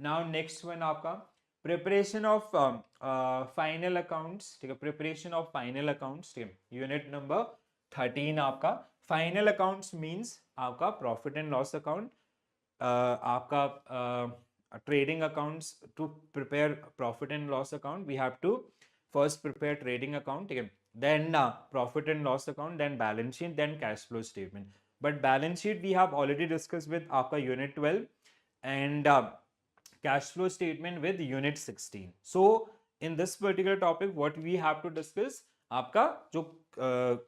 Now next one आपका preparation of final accounts, ठीक है, प्रिपरेशन ऑफ फाइनल अकाउंट्स, ठीक है, यूनिट नंबर 13 आपका फाइनल अकाउंट्स मींस आपका प्रॉफिट एंड लॉस अकाउंट, आपका trading accounts. To prepare profit and loss account we have to first prepare trading account, ठीक है, then profit and loss account, then balance sheet, then cash flow statement. But balance sheet we have already discussed with आपका unit 12 and cash flow statement with unit 16. So in this particular topic what we have to discuss आपका जो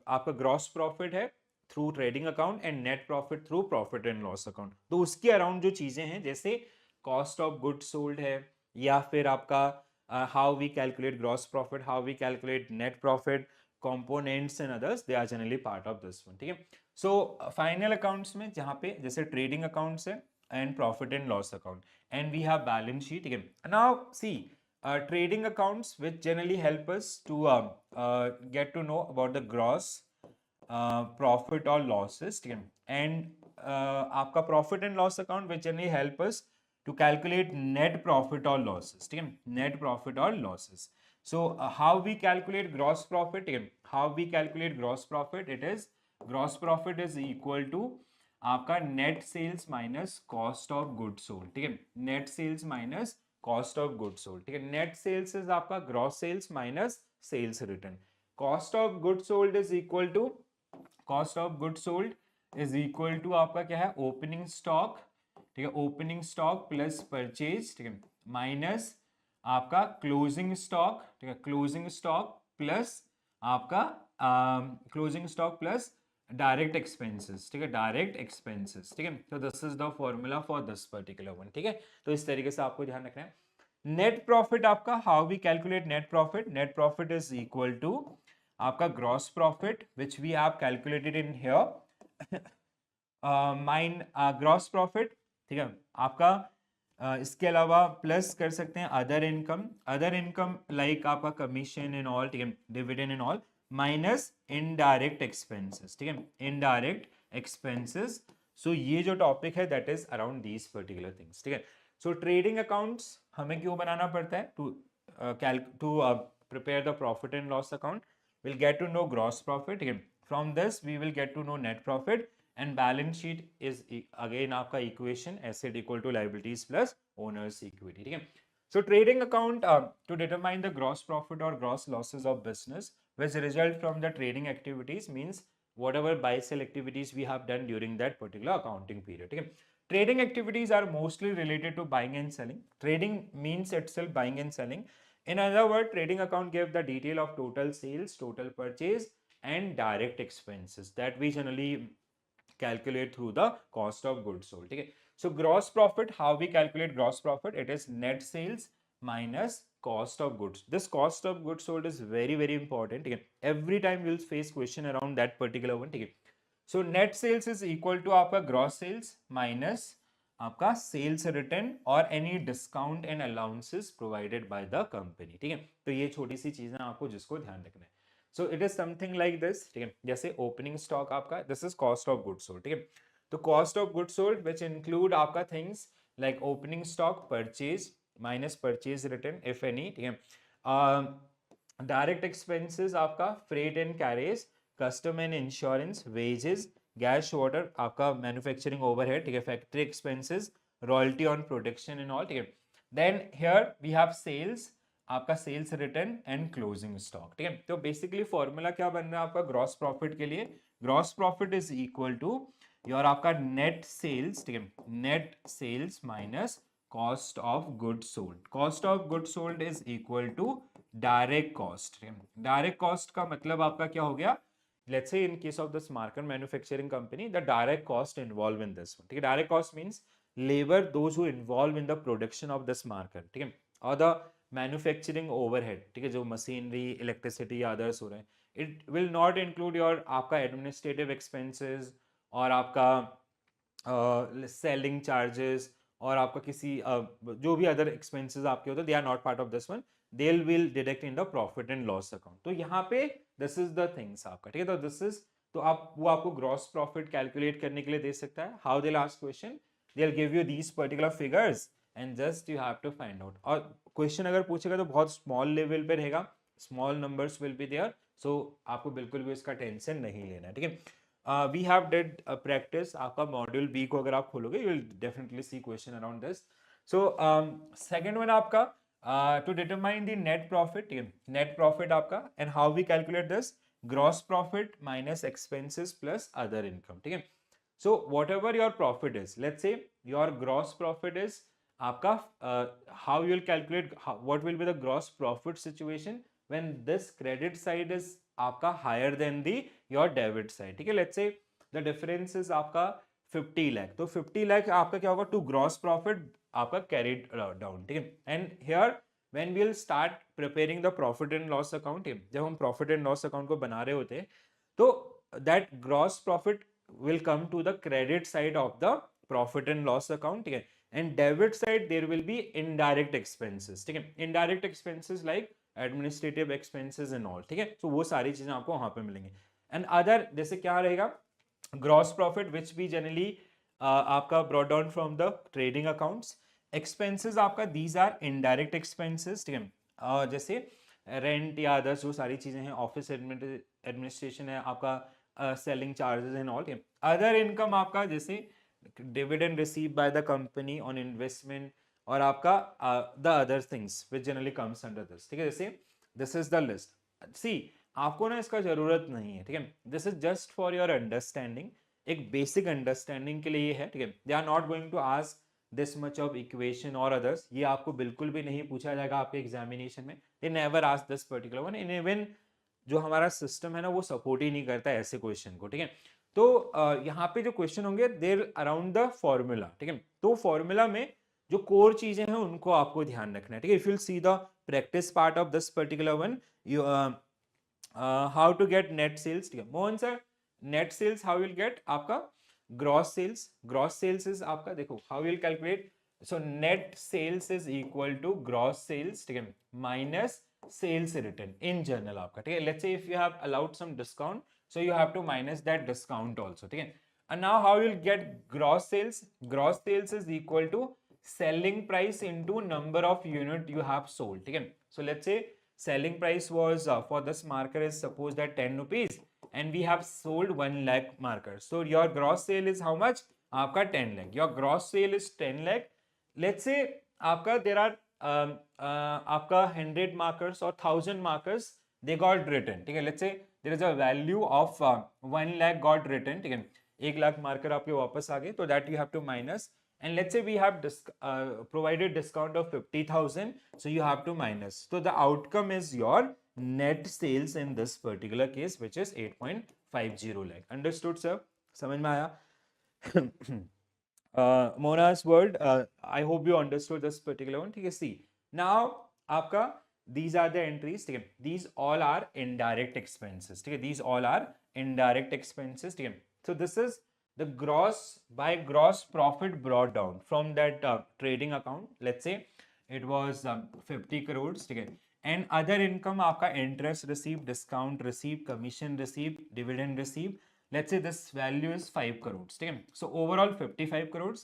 आपका gross profit है through trading account and net profit through profit and loss account, तो उसके around जो चीजें हैं जैसे कॉस्ट ऑफ गुड सोल्ड है, या फिर आपका how we calculate gross profit, how we calculate net profit, components and others, they are generally part of this one, ठीक है। सो फाइनल अकाउंट्स में जहां पे जैसे ट्रेडिंग अकाउंट्स है and profit and loss account and we have balance sheet, ठीक है। Now see trading accounts which generally help us to get to know about the gross profit or losses, ठीक है, and आपका profit and loss account which generally help us to calculate net profit और losses, ठीक है, net profit और losses. So how we calculate gross profit, ठीक है, how we calculate gross profit, it is gross profit is equal to आपका net sales minus cost of goods sold, ठीक है, net sales minus cost of goods sold, ठीक है। Net sales is आपका gross sales minus sales return, cost of goods sold is equal to, cost of goods sold is equal to आपका क्या है, opening stock, ठीक है, opening stock plus purchase, ठीक है, माइनस आपका क्लोजिंग स्टॉक, ठीक है, क्लोजिंग स्टॉक प्लस आपका closing stock plus direct expenses, ठीक है, डायरेक्ट एक्सपेंसेस, ठीक है। तो this is the formula for this particular one, ठीक है। तो इस तरीके से आपको ध्यान रखना है। नेट प्रॉफिट आपका, how we calculate net profit, net profit is equal to आपका gross profit which we have calculated in here mine gross profit, ठीक है, आपका इसके अलावा प्लस कर सकते हैं अदर इनकम लाइक आपका कमीशन इन ऑल, ठीक है, dividend in all, minus indirect expenses, ठीक है, इनडायरेक्ट एक्सपेंसेस। सो ये जो टॉपिक है that is around these particular things, ठीक है। सो ट्रेडिंग अकाउंट्स हमें क्यों बनाना पड़ता है, to prepare the profit and loss account, will get to know gross profit, ठीक है, from this we will get to know net profit and balance sheet is again आपका equation asset equal to liabilities plus owners equity, ठीक है। So trading account to determine the gross profit or gross losses of business which result from the trading activities means whatever buy sell activities we have done during that particular accounting period, ठीक है। Trading activities are mostly related to buying and selling. Trading means itself buying and selling. In other words, trading account gives the detail of total sales, total purchase and direct expenses that we generally calculate through the cost of goods sold, ठीक है। So gross profit, how we calculate gross profit, it is net sales minus cost of goods. This cost of goods sold is very important, ठीक है, every time we'll face question around that particular one, ठीक है। So net sales is equal to आपका gross sales minus आपका sales return और any discount and allowances provided by the company, ठीक है। तो ये छोटी सी चीजें आपको जिसको ध्यान रखना है। So it is something like this, ठीक है, जैसे ओपनिंग स्टॉक आपका, this is cost of goods sold, ठीक है। तो cost of goods sold which include आपका things like opening stock, purchase minus purchase return if any, ठीक है। डायरेक्ट एक्सपेंसेस आपका freight and carriage, custom and insurance, wages, gas water, आपका manufacturing overhead, ठीक है, factory expenses, royalty on production and all, ठीक है। Then here we have sales, आपका sales return and closing stock, ठीक है। तो बेसिकली फॉर्मूला क्या बन रहा है आपका ग्रॉस प्रॉफिट के लिए, gross profit is equal to your आपका नेट सेल्स, ठीक है, net sales minus cost of good sold, cost of good sold is equal to direct cost, ठीक है। डायरेक्ट कॉस्ट का मतलब आपका क्या हो गया, let's say in case of this marker manufacturing company, the direct cost involved in this one, ठीक है, direct cost means labor those who involve in the production of this marker, ठीक है, और the मैन्युफैक्चरिंग ओवरहेड, ठीक है, जो machinery, electricity या others हो रहे हैं, it will not include your आपका एडमिनिस्ट्रेटिव एक्सपेंसेस और आपका सेलिंग चार्जेस और आपका किसी जो भी अदर एक्सपेंसेस आपके होते हैं, they are not part of this one, they will deduct in the profit and loss account. तो यहाँ पे दिस इज द थिंग्स आपका, ठीक है। तो दिस इज, तो आप वो आपको ग्रॉस प्रॉफिट कैलकुलेट करने के लिए दे सकता है, how they last question, they will give you these particular figures and just you have to find out. और क्वेश्चन अगर पूछेगा तो बहुत स्मॉल लेवल पे रहेगा, small numbers will be there, so आपको बिल्कुल भी इसका टेंशन नहीं लेना है, ठीक है। वी हैव डिड प्रैक्टिस, आपका मॉड्यूल बी को अगर आप खोलोगे you will definitely see question around this. So second one आपका to determine the net profit, ठीक है, नेट प्रॉफिट आपका, and how we calculate this, gross profit minus expenses plus other income, ठीक है। So whatever your profit is, let's say your gross profit is आपका, how you will calculate what will be the gross profit situation when this credit side is आपका higher than the your debit side, ठीक है। let's say the difference is आपका 50 lakh, तो 50 lakh आपका क्या होगा, to gross profit आपका carried down, ठीक है। and here when we will start preparing the profit and loss account, जब हम profit and loss account को बना रहे होते हैं तो that gross profit will come to the credit side of the profit and loss account, ठीक है। and debit side there will be indirect expenses, ठीक है, indirect expenses like administrative expenses and all, ठीक है। so वो सारी चीजें आपको वहां पे मिलेंगी। and other जैसे क्या रहेगा, gross profit which we generally आपका brought down from the trading accounts, expenses आपका these are indirect expenses, ठीक है। जैसे रेंट या अदर्स जो सारी चीजें हैं, ऑफिस एडमिनिस्ट्रेशन है आपका, selling charges and all. Other income आपका जैसे dividend receive by the company on investment, और आपका the other things which generally comes under this, ठीक है। जैसे this is the list, see आपको ना इसका जरूरत नहीं है, ठीक है, this is just for your understanding, एक बेसिक अंडरस्टैंडिंग के लिए ये है, ठीक है। They are not going to ask this much of equation और अदर्स, ये आपको बिल्कुल भी नहीं पूछा जाएगा आपके एग्जामिनेशन में, they never ask this particular one, in even जो हमारा सिस्टम है ना वो सपोर्ट ही नहीं करता ऐसे क्वेश्चन को, ठीक है। तो यहाँ पे जो क्वेश्चन होंगे देर अराउंड द फॉर्मूला, ठीक है। तो फॉर्मूला में जो कोर चीजें हैं उनको आपको ध्यान रखना है, ठीक है। If you see the practice part of this particular one, you how to get net sales, ठीक है। Mohan sir, net sales how will get, आपका gross sales, gross sales is आपका, देखो how will calculate, so net sales is equal to gross sales, ठीक है, minus sales written in journal आपका, ठीक है। let's say if you have allowed some discount, so you have to minus that discount also, ठीक है। and now how you'll get gross sales, gross sales is equal to selling price into number of unit you have sold, ठीक है। so let's say selling price was for this marker is suppose that 10 rupees and we have sold 1 lakh markers, so your gross sale is how much, आपका 10 lakh, your gross sale is 10 lakh, let's say आपका there are आपका 100 markers और 1000 markers they got written, ठीक है। Let's say there is a value of 1 lakh got written, ठीक है, 1 lakh marker आपके वापस आ गए, तो that you have to minus, and let's say we have provided discount of 50,000, so you have to minus, तो the outcome is your net sales in this particular case which is 8.50 lakh. Understood sir, समझ में आया? Mona's word, I hope you understood this particular one, ठीक है। see now आपका these are the entries, ठीक है, these all are indirect expenses, ठीक है, these all are indirect expenses, ठीक है। so this is the gross by gross profit brought down from that trading account, let's say it was 50 crores, ठीक है, and other income आपका interest received, discount received, commission received, dividend received, let's say this value is 5 crores, ठीक है, so overall 55 crores,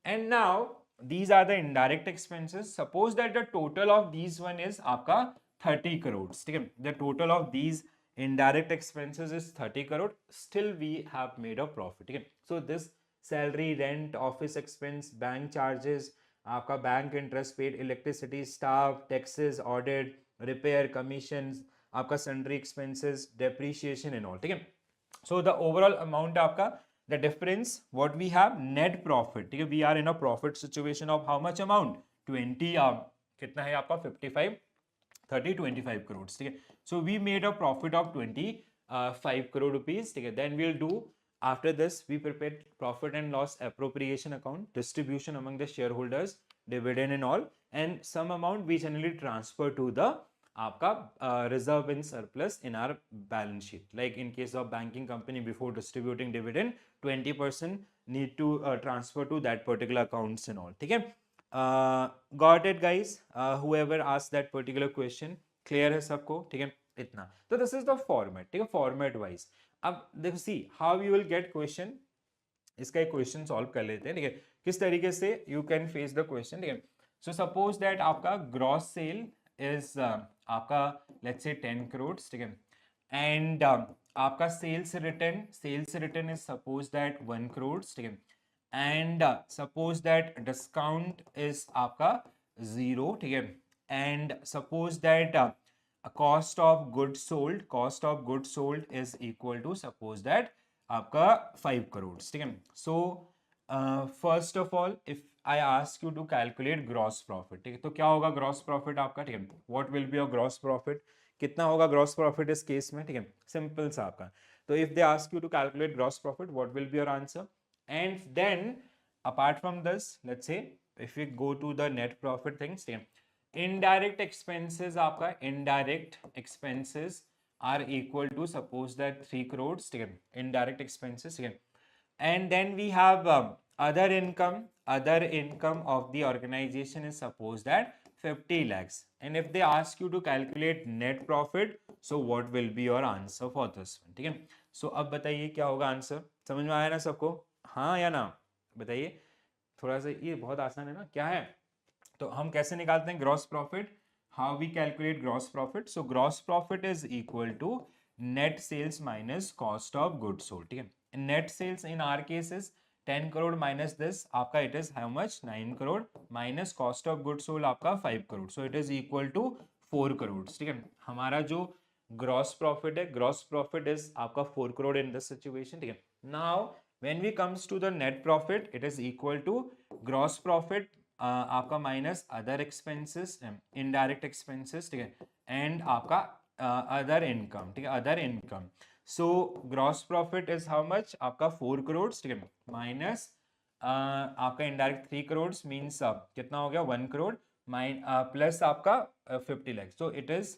and now these are the indirect expenses, suppose that the total of these one is आपका 30 crores, ठीक है, the total of these indirect expenses is 30 crore, still we have made a profit, ठीक है। so this salary, rent, office expense, bank charges, आपका bank interest paid, electricity, staff, taxes, audit, repair, commissions, आपका sundry expenses, depreciation and all, ठीक है। so the overall amount आपका, the difference what we have net profit, ठीक है, we are in a profit situation of how much amount 20 कितना है आपका 55 30 25 crores, ठीक है। so we made a profit of 25 crore rupees, ठीक है। then we'll do after this we prepare profit and loss appropriation account, distribution among the shareholders, dividend and all, and some amount we generally transfer to the आपका reserve in surplus in our balance sheet, like in case of banking company before distributing dividend 20% need to transfer to that particular accounts and all, ठीक है। got it guys, whoever asked that particular question clear है सबको, ठीक है, इतना। तो this is the format, ठीक है, format wise। अब देखो see how you will get question, इसका एक क्वेश्चन सॉल्व कर लेते हैं, ठीक है, किस तरीके से you can face the question, ठीक है। सो सपोज दैट आपका ग्रॉस सेल इज आपका लेट्स से 10 करोड़, ठीक है, एंड आपका sales return is suppose that 1 crore, ठीक है, and suppose that discount is आपका 0, ठीक है, and suppose that cost of good sold is equal to suppose that आपका 5 करोड़, ठीक है. So first of all if I ask you to calculate gross profit, ठीक है, तो क्या होगा ग्रॉस प्रॉफिट आपका, ठीक है, what will be your gross profit, कितना होगा ग्रॉस प्रॉफिट इस केस में, ठीक है, सिंपल सा आपका. तो if they ask you to calculate gross profit, what will be your answer, and then apart from this let's say if you go to the net profit things, ठीक है, indirect expenses आपका indirect expenses are equal to suppose that 3 crore, ठीक है, indirect expenses, ठीक है, and then we have other income of the organization is suppose that 50 lakhs, and if they ask you to calculate net profit, so what will be your answer for this one, ठीक है. सो अब बताइए क्या होगा answer, समझ में आया ना सबको, हाँ या ना, बताइए. थोड़ा सा ये बहुत आसान है ना, क्या है, तो हम कैसे निकालते हैं gross profit, how we calculate gross profit, so gross profit is equal to net sales minus cost of goods sold, ठीक है. Net sales in our case is 10 crore minus this आपका it is how much 9 crore minus cost of goods sold आपका 5 crore, so it is equal to 4 crore, ठीक है. हमारा जो gross profit है, gross profit is आपका 4 करोड़ इन दिस सिचुएशन, ठीक है. Now when we comes to the net profit, it is equal to gross profit आपका minus other expenses indirect expenses, ठीक है, एंड आपका अदर इनकम, ठीक है, other income. So gross profit is how much आपका 4 करोड़, ठीक है, माइनस आपका इनडायरेक्ट 3 करोड़ मीन्स कितना हो गया 1 करोड़ प्लस आपका 50 लैक्स, तो it is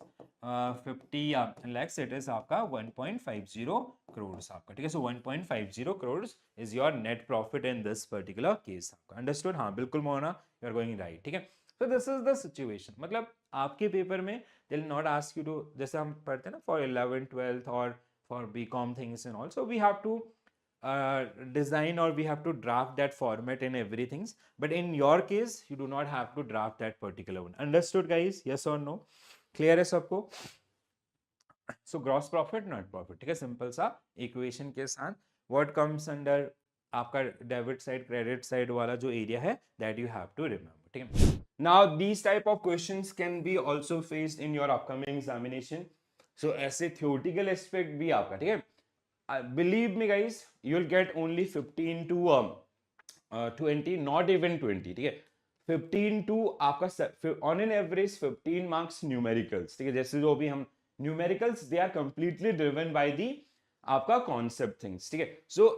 50 lakhs, it is आपका 1.50 करोड़ आपका, ठीक है. So 1.50 crore is your net profit in this particular case आपका. अंडरस्टूड, हाँ बिल्कुल Mohana, you are going right, ठीक है. So this is the situation, मतलब आपके पेपर में they will not ask you to, जैसे हम पढ़ते हैं ना फॉर 11th 12th और for BCom things and all, so we have to design or we have to draft that format and everything, but in your case you do not have to draft that particular one. Understood guys, yes or no, clear है सबको. So gross profit net profit, ठीक है, simple सा equation के साथ what comes under आपका debit side credit side वाला जो एरिया है that you have to remember, ठीक है. Now these type of questions can be also faced in your upcoming examination. So ऐसे theoretical aspect भी आपका, ठीक है. Believe me guys, you'll get only 15 to 20, not even 20, ठीक है. 15 to आपका on an average 15 marks numericals, ठीक है. जैसे जो भी हम numericals, they are completely driven by the आपका concept things, ठीक है. So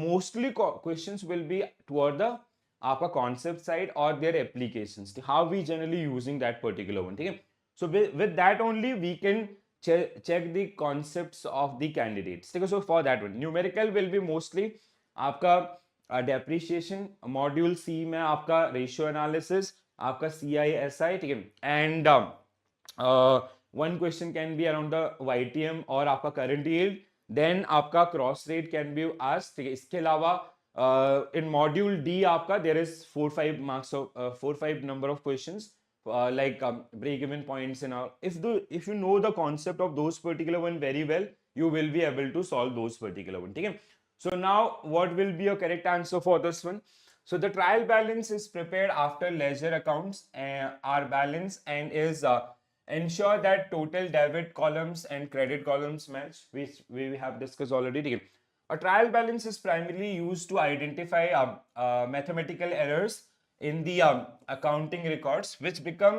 mostly questions will be toward the आपका concept side or their applications, how we generally using that particular one, ठीक है. So with that only we can check the concepts of the candidates, ठीक है. So for that one numerical will be mostly आपका depreciation, module C में आपका ratio analysis, आपका CISI, ठीक है, and one question can be around the YTM और आपका current yield, then आपका cross rate can be asked, ठीक है. इसके अलावा in module D आपका there is 4-5 marks of 4-5 number of questions like break-even points and all. If you know the concept of those particular one very well, you will be able to solve those particular one, ठीक है. So now what will be your correct answer for this one? So the trial balance is prepared after ledger accounts are balanced and is ensure that total debit columns and credit columns match, which we have discussed already, ठीक है. A trial balance is primarily used to identify mathematical errors in the accounting records, which become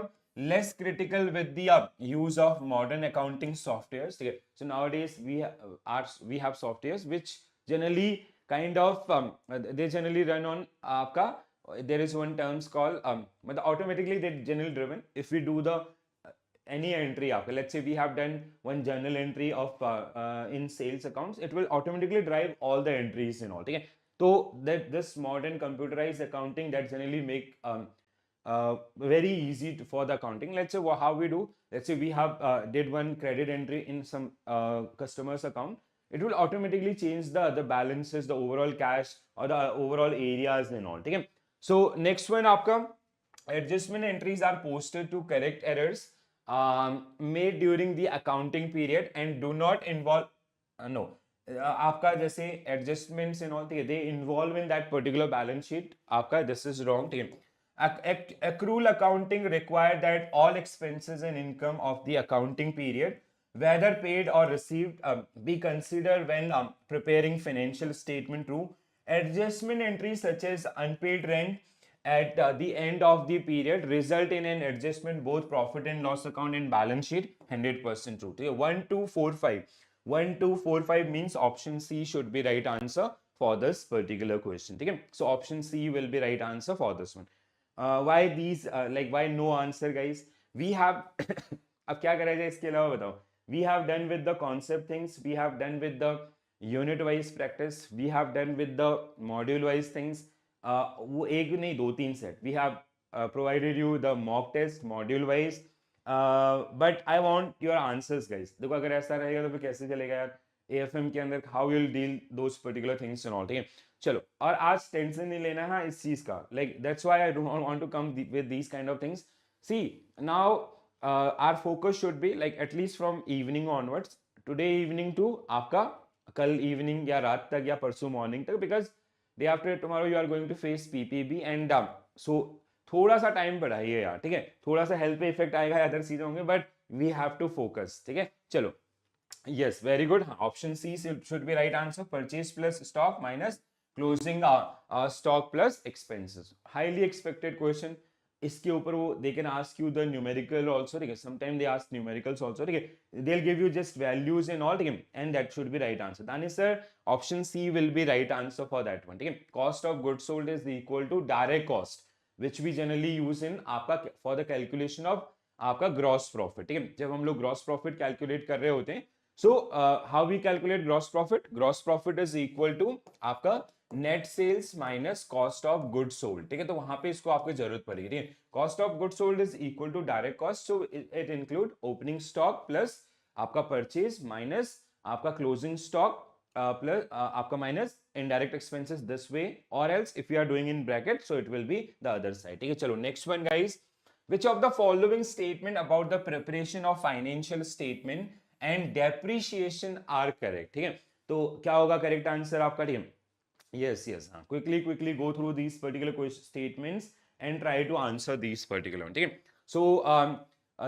less critical with the use of modern accounting softwares. So nowadays we have softwares which generally kind of they generally run on आपका, there is one terms called automatically they generally driven. If we do the any entry आपका, let's say we have done one journal entry of in sales accounts, it will automatically drive all the entries and all, ठीक है. So that this modern computerized accounting that generally make very easy for the accounting. Let's say how we do. Let's say we have did one credit entry in some customer's account. It will automatically change the balances, the overall cash or the overall areas and all, ठीक है. So next one आपका Adjustment entries are posted to correct errors made during the accounting period and do not involve no आपका जैसे adjustments and all they involve in that particular balance sheet आपका this is wrong ठीक है accrual accounting require that all expenses and income of the accounting period whether paid or received be considered when preparing financial statement true adjustment entries such as unpaid rent at the end of the period result in an adjustment both profit and loss account and balance sheet 100% true. 1 2 4 5 1 2 4 5 means option C should be right answer for this particular question. Okay? So option C will be right answer for this one. Why these why no answer guys? We have अब क्या करा जाए इसके अलावा बताओ. We have done with the concept things, we have done with the unit wise practice, we have done with the module wise things. वो एक नहीं दो तीन set we have provided you the mock test module wise but I want your answers guys. देखो अगर ऐसा रहेगा तो फिर कैसे चलेगा यार एएफएम के अंदर how will deal those particular things and all. ठीक है चलो और आज टेंशन नहीं लेना है इस चीज का like that's why I don't want to come with these kind of things. See now our focus should be like at least from evening onwards today evening to आपका कल इवनिंग या रात तक या परसों मॉर्निंग तक because day after tomorrow you are going to face PPB and so थोड़ा सा टाइम बढ़ाइए यार. ठीक है थोड़ा सा हेल्थ पे इफेक्ट आएगा अदर चीजें होंगे but we have to focus. ठीक है चलो yes very good option C should be right answer purchase plus stock minus closing stock plus expenses highly expected question. इसके ऊपर वो they can ask you the numerical also. ठीक है sometimes they ask numericals also. ठीक है they'll give you just values and all. ठीक है and that should be right answer. Danish sir option C will be right answer for that one. ठीक है cost of goods sold is equal to direct cost which we generally use in आपका for the calculation of आपका gross profit. ठीक है जब हम लोग gross profit calculate कर रहे होते हैं so how we calculate gross profit? Gross profit is equal to आपका net sales minus cost of goods sold. ठीक है तो वहां पे इसको आपको जरूरत पड़ेगी. ठीक है cost of goods sold is equal to direct cost so it include opening stock plus आपका purchase minus आपका closing stock plus आपका minus indirect expenses this way or else if you are doing in bracket so it will be the other side. ठीक है चलो next one guys. Which of the following statement about the preparation of financial statement and depreciation are correct? ठीक है तो क्या होगा correct answer आपका? ठीक है yes yes हाँ quickly go through these particular statements and try to answer these particular one. ठीक है so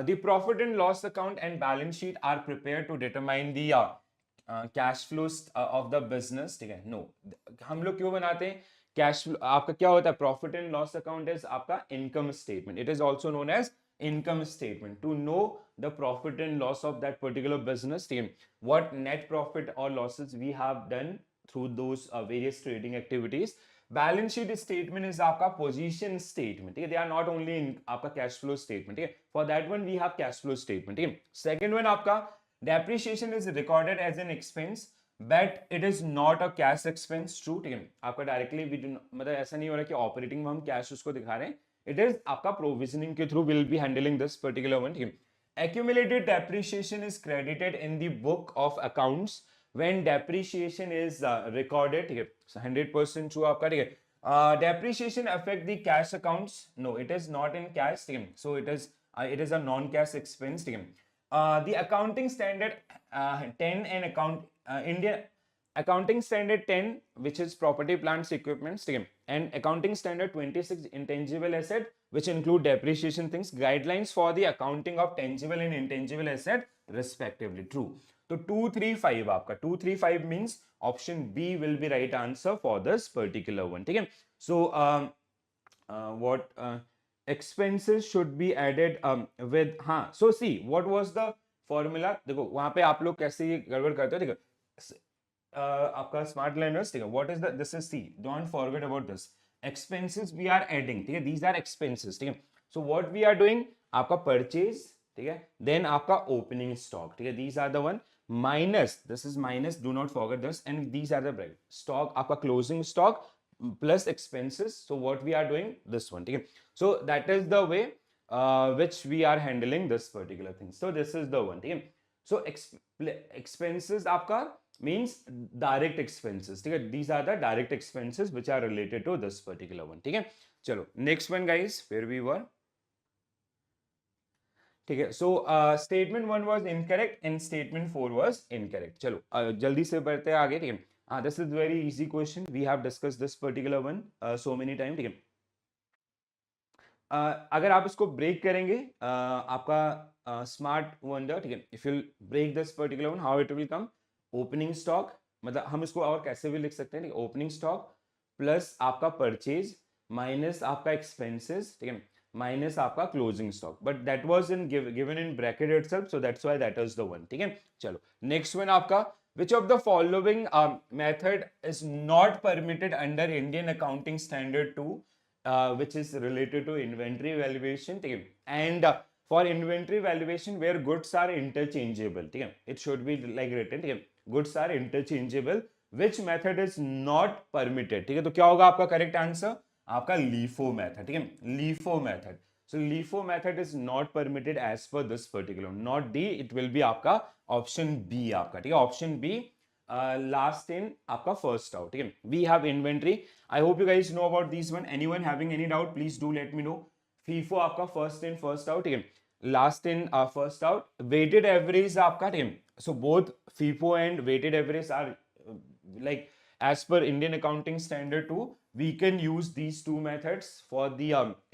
the profit and loss account and balance sheet are prepared to determine the cash flows of the business. ठीक है no हम लोग क्यों बनाते हैं cash flow? आपका क्या होता है profit and loss account is आपका income statement. It is also known as income statement to know the profit and loss of that particular business team, what net profit or losses we have done through those various trading activities. Balance sheet statement is आपका position statement. ठीक है they are not only in आपका cash flow statement. ठीक है for that one we have cash flow statement. ठीक है second one आपका depreciation is recorded as an expense but it is not a cash expense. true. ठीक है आपका directly we do मतलब ऐसा नहीं हो रहा कि ऑपरेटिंग में हम कैश उसको दिखा रहे हैं. It is आपका प्रोविजनिंग के through will be handling this particular one. Accumulated depreciation is credited in the book of accounts when depreciation is recorded. ठीक है 100% true आपका. ठीक है depreciation affect the cash accounts? No, it is not in cash. ठीक है so it is a non cash expense. ठीक है the accounting standard 10 and Indian accounting standard 10 which is property plants equipments and accounting standard 26 intangible asset which include depreciation things guidelines for the accounting of tangible and intangible asset respectively. true. So 235 आपका 235 means option B will be right answer for this particular one. ठीक है so what expenses should be added with हाँ so see what was the formula. देखो वहां पे आप लोग कैसे गड़बड़ करते हो. देखो आपका स्मार्ट लर्नर्स. ठीक है what is the this is see don't forget about this expenses we are adding. ठीक है दीज आर एक्सपेंसेस. ठीक है so what we are doing आपका परचेज. ठीक है देन आपका ओपनिंग स्टॉक. ठीक है these are the one minus this is minus do not forget this and these are the bracket stock आपका closing stock plus expenses. So what we are doing this one. ठीक है so that is the way which we are handling this particular thing. So this is the one. ठीक है so expenses आपका means direct expenses. ठीक है these are the direct expenses which are related to this particular one. ठीक है चलो next one guys, where we were, ठीक है. So statement 1 was incorrect and statement 4 was incorrect. चलो जल्दी से बढ़ते हैं आगे, ठीक है. This is very easy question, we have discuss this particular one so many time, ठीक है. अगर आप इसको ब्रेक करेंगे, आपका स्मार्ट वंडर, ठीक है, if you break this particular one, how it will come, opening stock, मतलब हम इसको और कैसे भी लिख सकते हैं, ठीक है, ओपनिंग स्टॉक प्लस आपका परचेज माइनस आपका एक्सपेंसेस, ठीक है, माइनस आपका closing stock, but that was in given in bracket itself, so that's why that is the one, ठीक है. चलो नेक्स्ट वन आपका, which of the following method is not permitted under Indian accounting standard 2, which is related to inventory valuation, ठीक है, and for inventory valuation where goods are interchangeable, ठीक है, it should be like written, ठीक है, goods are interchangeable, which method is not permitted, ठीक है. तो क्या होगा आपका करेक्ट आंसर, आपका LIFO मेथड, ठीक है, LIFO method. So LIFO method is not permitted as per this particular, not D, it will be आपका ऑप्शन B आपका, ठीक है, ऑप्शन B लास्ट इन आपका फर्स्ट आउट, ठीक है. We have inventory, I hope you guys know about this one, anyone having any doubt please do let me know. FIFO आपका first in first out, ठीक है, last in first out. Weighted average आपका, ठीक है, so both FIFO and weighted average are like as per Indian accounting standard 2, we can use these two methods for the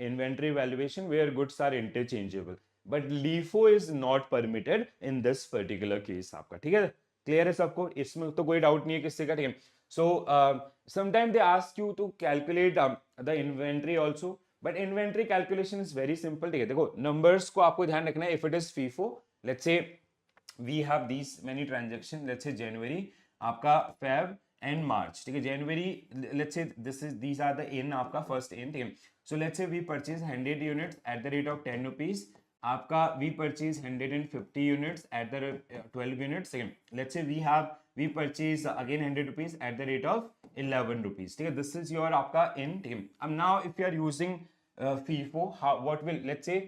inventory valuation where goods are interchangeable, but LIFO is not permitted in this particular case आपका, ठीक है. Clear है सबको, इसमें तो कोई doubt नहीं है किससे का, ठीक है. So sometime they ask you to calculate the inventory also, but inventory calculation is very simple, ठीक है. देखो नंबर्स को आपको ध्यान रखना है. If it is FIFO, let's say we have these many transaction, let's say January आपका, Feb and March, ठीक है. January, let's say this is, these are the in आपका फर्स्ट इन, ठीक है. So let's say we purchase 100 units at the rate of 10 rupees, आपका we purchase 150 units at the 12 units, ठीक है. Let's say we purchase again 100 rupees at the rate of 11 rupees, ठीक है. This is your आपका इन, ठीक है. अब now if you are using FIFO, what will, let's say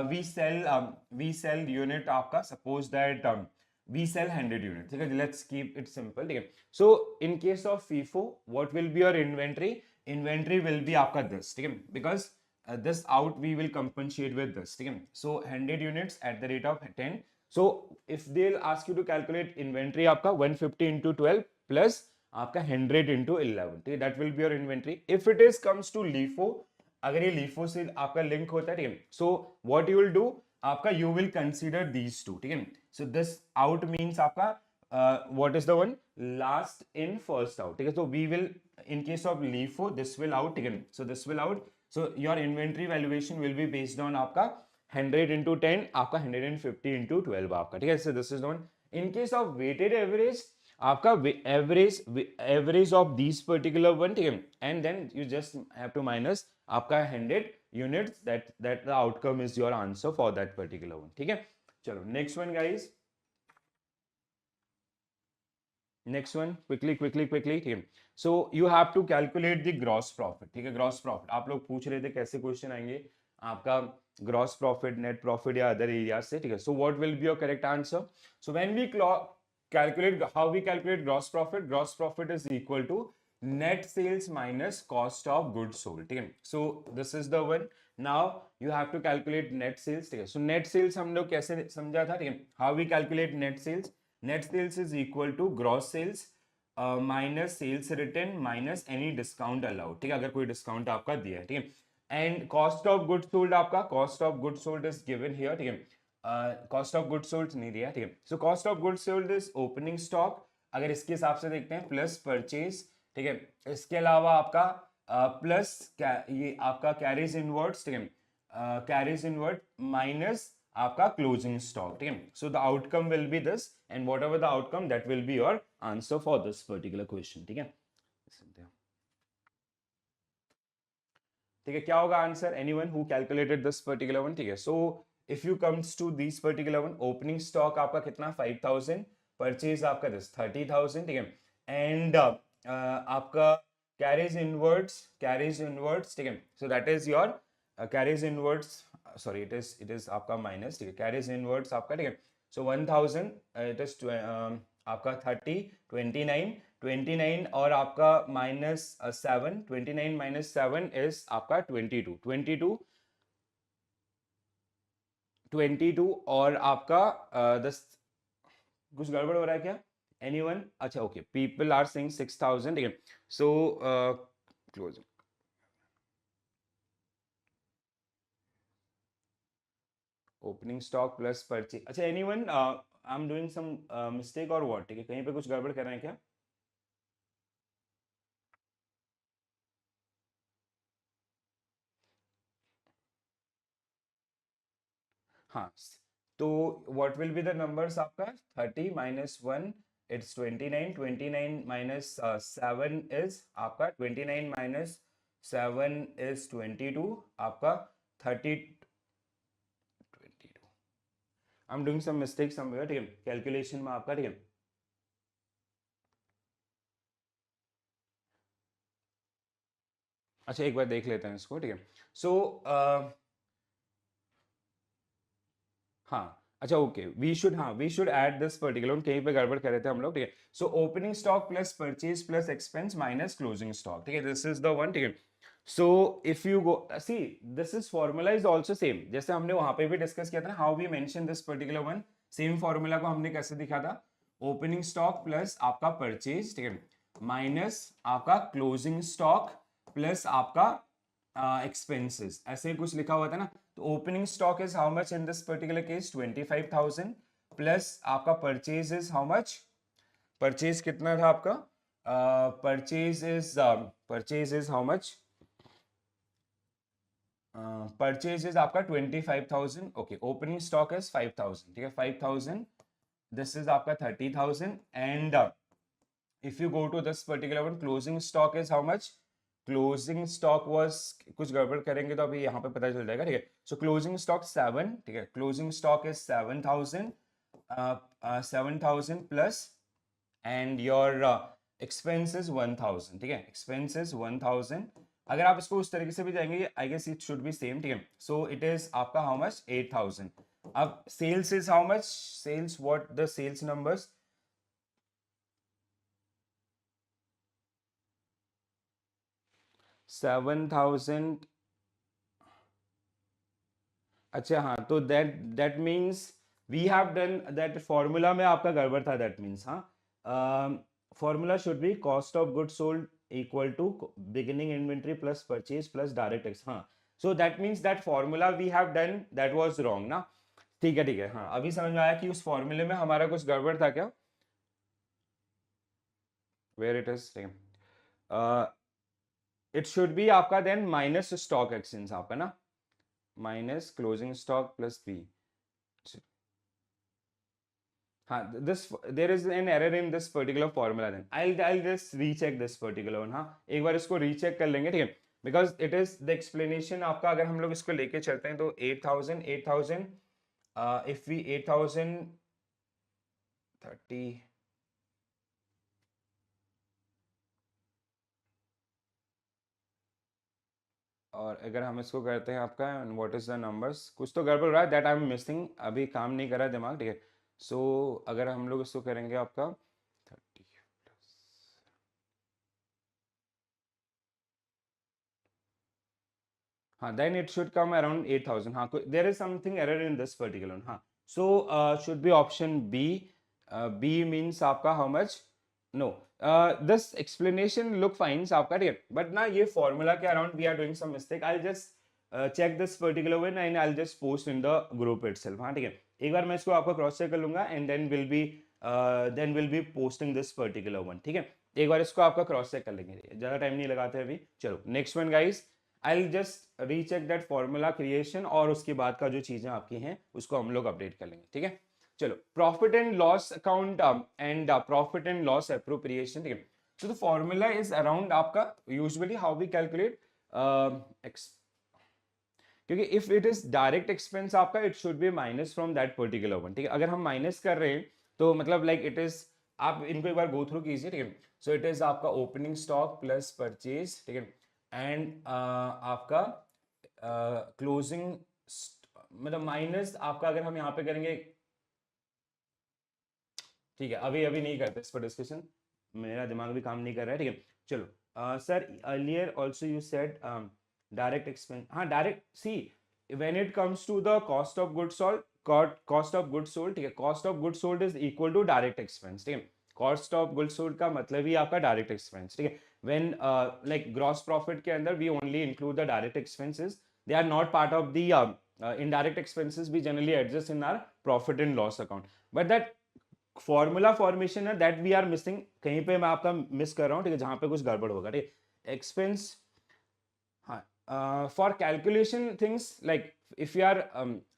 we sell unit आपका, suppose that we sell 100 units, ठीक है. Let's keep it simple, ठीक है. So in case of FIFO, what will be your inventory? Inventory will be आपका this, ठीक है, because this out we will compensate with this, ठीक है. So 100 units at the rate of 10. So if they'll ask you to calculate inventory आपका 150 into 12 plus आपका 100 into 11, ठीक है, that will be your inventory. If it is comes to LIFO, अगर ये LIFO से आपका लिंक होता है, ठीक है, so what you will do, आपका you will consider these two, ठीक है. सो दिस आउट मींस आपका what is the one, last in first out, ठीक है. So we will, in case of LIFO this will out, ठीक है. So this will out, so your inventory valuation will be based on आपका 100 into 10, आपका 150 into 12 आपका, ठीक है. So this is one. In case of weighted average, आपका average of this particular one, ठीक है, and then you just have to minus आपका 100 units, that the outcome is your answer for that particular one, ठीक है. चलो next one guys, next one quickly, ठीक है. So you have to calculate the gross profit, ठीक है. Gross profit आप लोग पूछ रहे थे कैसे क्वेश्चन आएंगे आपका, ग्रॉस प्रॉफिट, नेट प्रॉफिट या अदर एरियाज से, ठीक है. So what will be your correct answer, so when we calculate, how we calculate gross profit is equal to net sales minus cost of goods sold, ठीक है. So this is the one. Now you have to calculate net sales, ठीक है. So net sales हम लोग कैसे समझा था, ठीक है. How we calculate net sales, net sales is equal to gross sales minus sales written minus any discount allowed, ठीक है, अगर कोई डिस्काउंट आपका दिया है, ठीक है. And cost of goods sold, आपका cost of goods sold is given here, ठीक है. कॉस्ट ऑफ गुड्स सोल्ड नहीं दिया, ठीक है. So cost of goods sold is opening stock, अगर इसके हिसाब से देखते हैं, प्लस परचेज, ठीक है. इसके अलावा आपका प्लस ये आपका कैरीज इनवर्ड्स, ठीक है, कैरीज इनवर्ड माइनस आपका क्लोजिंग स्टॉक, ठीक है. So the outcome will be this, and whatever the outcome that will be your answer for this particular question, ठीक है. ठीक है, क्या होगा answer, anyone who calculated this particular one, ठीक है. So if you comes to this particular one, opening stock आपका कितना 5000, परचेज आपका दिस 30,000, ठीक है. एंड आपका कैरीज इनवर्ड्स, ठीक है. So that is your carries inwards, sorry it is आपका माइनस, ठीक है, कैरीज इनवर्ड्स आपका, ठीक है. सो 1000 इट इज आपका 30, 29, 29 और आपका -7, 29 - 7 इज आपका 22, 22 और आपका 10। कुछ गड़बड़ हो रहा है क्या? एनीवन? अच्छा ओके, पीपल आर सेइंग 6000, ठीक है। So close opening stock plus purchase. अच्छा anyone, I am doing some mistake और व्हाट? ठीक है, कहीं पे कुछ गड़बड़ कर रहे हैं क्या? हाँ, तो what will be the numbers आपका? 30 - 1 इट्स 29, 29 - 7 इज आपका 29 - 7 इज 22 आपका 30, 22। I am doing some mistake somewhere, ठीक है, कैलकुलेशन में आपका, ठीक है। अच्छा एक बार देख लेते हैं इसको, ठीक है। सो हाँ, अच्छा okay, we should add this particular, कहीं पे गड़बड़ कर रहे थे हम लोग, ठीक है। So opening stock plus purchase plus expense minus closing stock, ठीक है, दिस इज द वन, ठीक है। So if you go see, this is formula is also same, जैसे हमने वहां पे भी डिस्कस किया था ना, how we mention this particular one. Same formula को हमने कैसे दिखा था? ओपनिंग स्टॉक प्लस आपका परचेज, ठीक है, माइनस आपका क्लोजिंग स्टॉक प्लस आपका एक्सपेंसेस, ऐसे ही कुछ लिखा हुआ था ना। तो opening stock is how much in this particular case? 25,000 plus आपका purchase is how much? Purchase कितना था आपका? Purchase is how much? Purchase is आपका 25,000, ओके। ओपनिंग स्टॉक इज 5,000, ठीक है, 5,000। दिस इज आपका 30,000 and if you go to this particular one, closing stock is how much? Closing stock was, कुछ गड़बड़ करेंगे तो अभी यहाँ पे पता चल जाएगा, ठीक है। So closing stock 7, ठीक है, closing stock is 7,000, 7,000 plus and your expense is 1,000, ठीक है, expense is 1,000। अगर आप इसको उस तरीके से भी जाएंगे, I guess it should be same, ठीक है। So it is आपका how much? 8,000। अब sales is how much? Sales, what the sales numbers? 7,000। अच्छा हाँ, तो that means we have done that formula में आपका गड़बड़ था, दैट मीन्स हाँ, formula should be cost of good sold equal to beginning inventory plus purchase plus direct ex, हाँ। So that means that formula we have done that was wrong ना। ठीक है, हाँ, अभी समझ में आया कि उस फॉर्मूले में हमारा कुछ गड़बड़ था क्या? Where it is, it should be आपका देन माइनस स्टॉक एक्सचेंज आपका ना, minus closing stock plus B. हाँ, this there is an error in this particular formula, then I'll just recheck this particular one, हाँ, एक बार इसको recheck कर लेंगे, ठीक है, because it is the explanation आपका, अगर हम लोग इसको लेके चलते हैं तो 8,000 if we 8,030 और अगर हम इसको करते हैं आपका व्हाट इज द नंबर्स, कुछ तो गड़बड़ रहा है, दैट आई एम मिसिंग, अभी काम नहीं कर रहा दिमाग, ठीक है। सो अगर हम लोग इसको करेंगे आपका 30 प्लस, हाँ, then it should come around 8,000, हाँ, there is something error in this particular one, हाँ। So should be option B, B means आपका how much? No, this explanation look fine आपका, ठीक है, but ना ये formula के around we are doing some mistake, I'll just check this particular one and I'll just post in the group itself, हाँ, ठीक है, एक बार मैं इसको आपका क्रॉस चेक कर लूंगा and then we'll be posting this particular one, ठीक है। एक बार इसको आपका क्रॉस चेक कर लेंगे, ज्यादा टाइम नहीं लगाते अभी। चलो next one guys, I just recheck that formula creation और उसके बाद का जो चीजें आपकी हैं उसको हम लोग अपडेट कर लेंगे, ठीक है। चलो, profit and loss account and profit and loss appropriation, ठीक है। So the formula is around आपका यूजुअली हाउ वी कैलकुलेट, क्योंकि if it is direct expense आपका, it should be minus from that particular one, ठीक है। अगर हम minus कर रहे हैं तो मतलब लाइक इट इज, आप इनको एक बार गो थ्रू कीजिए, ठीक है। सो इट इज आपका ओपनिंग स्टॉक प्लस परचेज, ठीक है, एंड आपका क्लोजिंग मतलब माइनस आपका, अगर हम यहाँ पे करेंगे, ठीक है, अभी अभी नहीं करते इस पर डिस्कशन, मेरा दिमाग भी काम नहीं कर रहा है, ठीक है। चलो sir, earlier also you said direct expense, हाँ direct, see when it comes to the cost of goods sold, cost of goods sold, ठीक है, cost of goods sold is equal to direct expense, ठीक है। Cost of goods sold का मतलब ही आपका direct expense, ठीक है। व्हेन लाइक ग्रॉस प्रॉफिट के अंदर we only include the direct expenses, they are not part of the indirect expenses we generally adjust in our profit and loss account, but that formula formation है that we are missing, कहीं पे मैं आपका miss कर रहा हूँ, ठीक है, जहां पे कुछ गड़बड़ होगा, ठीक है। एक्सपेंस, हाँ, for calculation things like if you are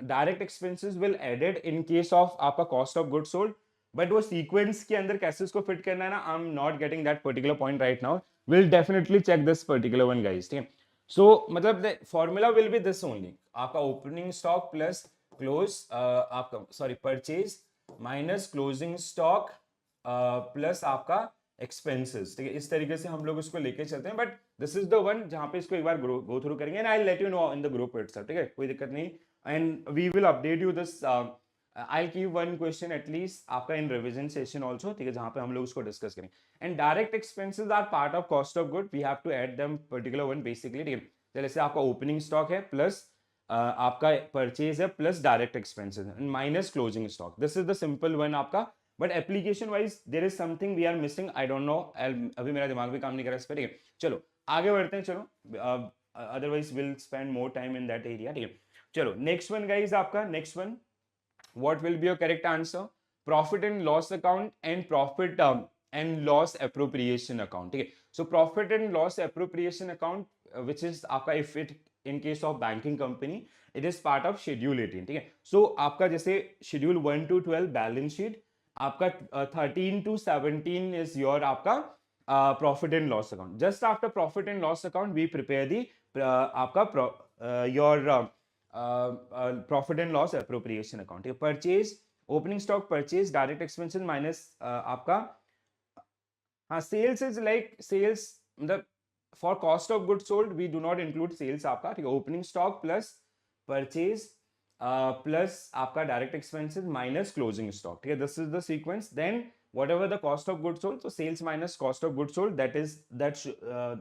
direct expenses will added in case of आपका cost of good sold, but वो सीक्वेंस के अंदर कैसे उसको फिट करना है ना, I am not getting that particular point right now, will definitely check this particular one guys, ठीक है। सो मतलब the formula will be this only, आपका ओपनिंग स्टॉक प्लस क्लोज, आपका sorry purchase minus closing stock plus आपका expenses, ठीक है। इस तरीके से हम लोग इसको लेके चलते हैं, but this is the one जहां पे इसको एक बार गो थ्रू करेंगे and I let you know in the group itself, ठीक है, कोई दिक्कत नहीं, and we will update you this, I keep one question at least आपका इन रिविजन सेशन ऑल्सो, ठीक है, जहां पे हम लोग उसको डिस्कस करेंगे। And direct expenses are part of cost of good, we have to add them particular one basically, ठीक है। जैसे आपका ओपनिंग स्टॉक है प्लस आपका परचेज है plus direct expenses minus closing stock, this is the simple one आपका, but application wise there is something we are missing, I don't know, अभी मेरा दिमाग भी काम नहीं कर रहा इस पर, ठीक है। चलो आगे बढ़ते हैं, चलो otherwise will spend more time in that area, ठीक है। चलो नेक्स्ट वन गाइज, आपका next one, what will be your correct answer? Profit and loss account and profit and loss appropriation account, ठीक है। So profit and loss appropriation account, which is आपका if it in case of banking company, it is part of schedule 18, ठीक है। So आपका जैसे schedule 1 to 12 balance sheet, आपका 13 to 17 is your आपका profit and loss account. Just after profit and loss account, we prepare the आपका your profit and loss appropriation account, purchase, opening stock purchase, direct expenses minus आपका, हाँ sales is like sales, मतलब for cost of good sold we do not include sales आपका, ठीक है। Opening stock plus purchase plus आपका direct expenses minus closing stock, ठीक है, this is the sequence. Then whatever the cost of good sold, तो sales minus cost of good sold, that is that,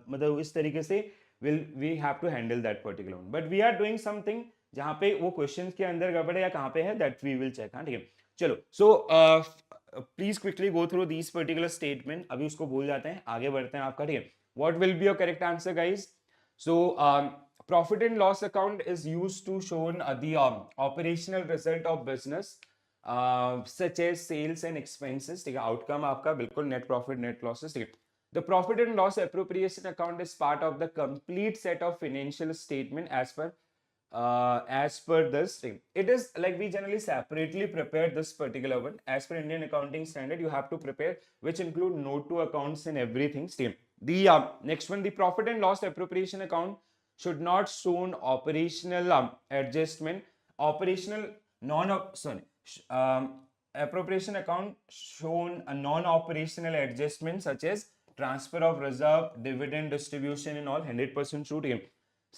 मतलब इस तरीके से will we have to handle that particular one, but we are doing something जहां पे वो question के अंदर गड़बड़ है या कहां पे है, दैट वी विल चेक, हाँ ठीक है। चलो so please quickly go through these particular statement, अभी उसको भूल जाते हैं, आगे बढ़ते हैं आपका, ठीक है। What will be your correct answer guys? So profit and loss account is used to show the operational result of business such as sales and expenses, ठीक है। आउटकम आपका बिल्कुल नेट प्रॉफिट नेट लॉसेस, ठीक है। The profit and loss appropriation account is part of the complete set of financial statement as per this thing. It is like we generally separately prepare this particular one. As per Indian accounting standard, you have to prepare, which include note to accounts and everything. Same. The next one, the profit and loss appropriation account should not show operational adjustment. Operational appropriation account shown a non-operational adjustment such as transfer of reserve, dividend distribution and all 100% true.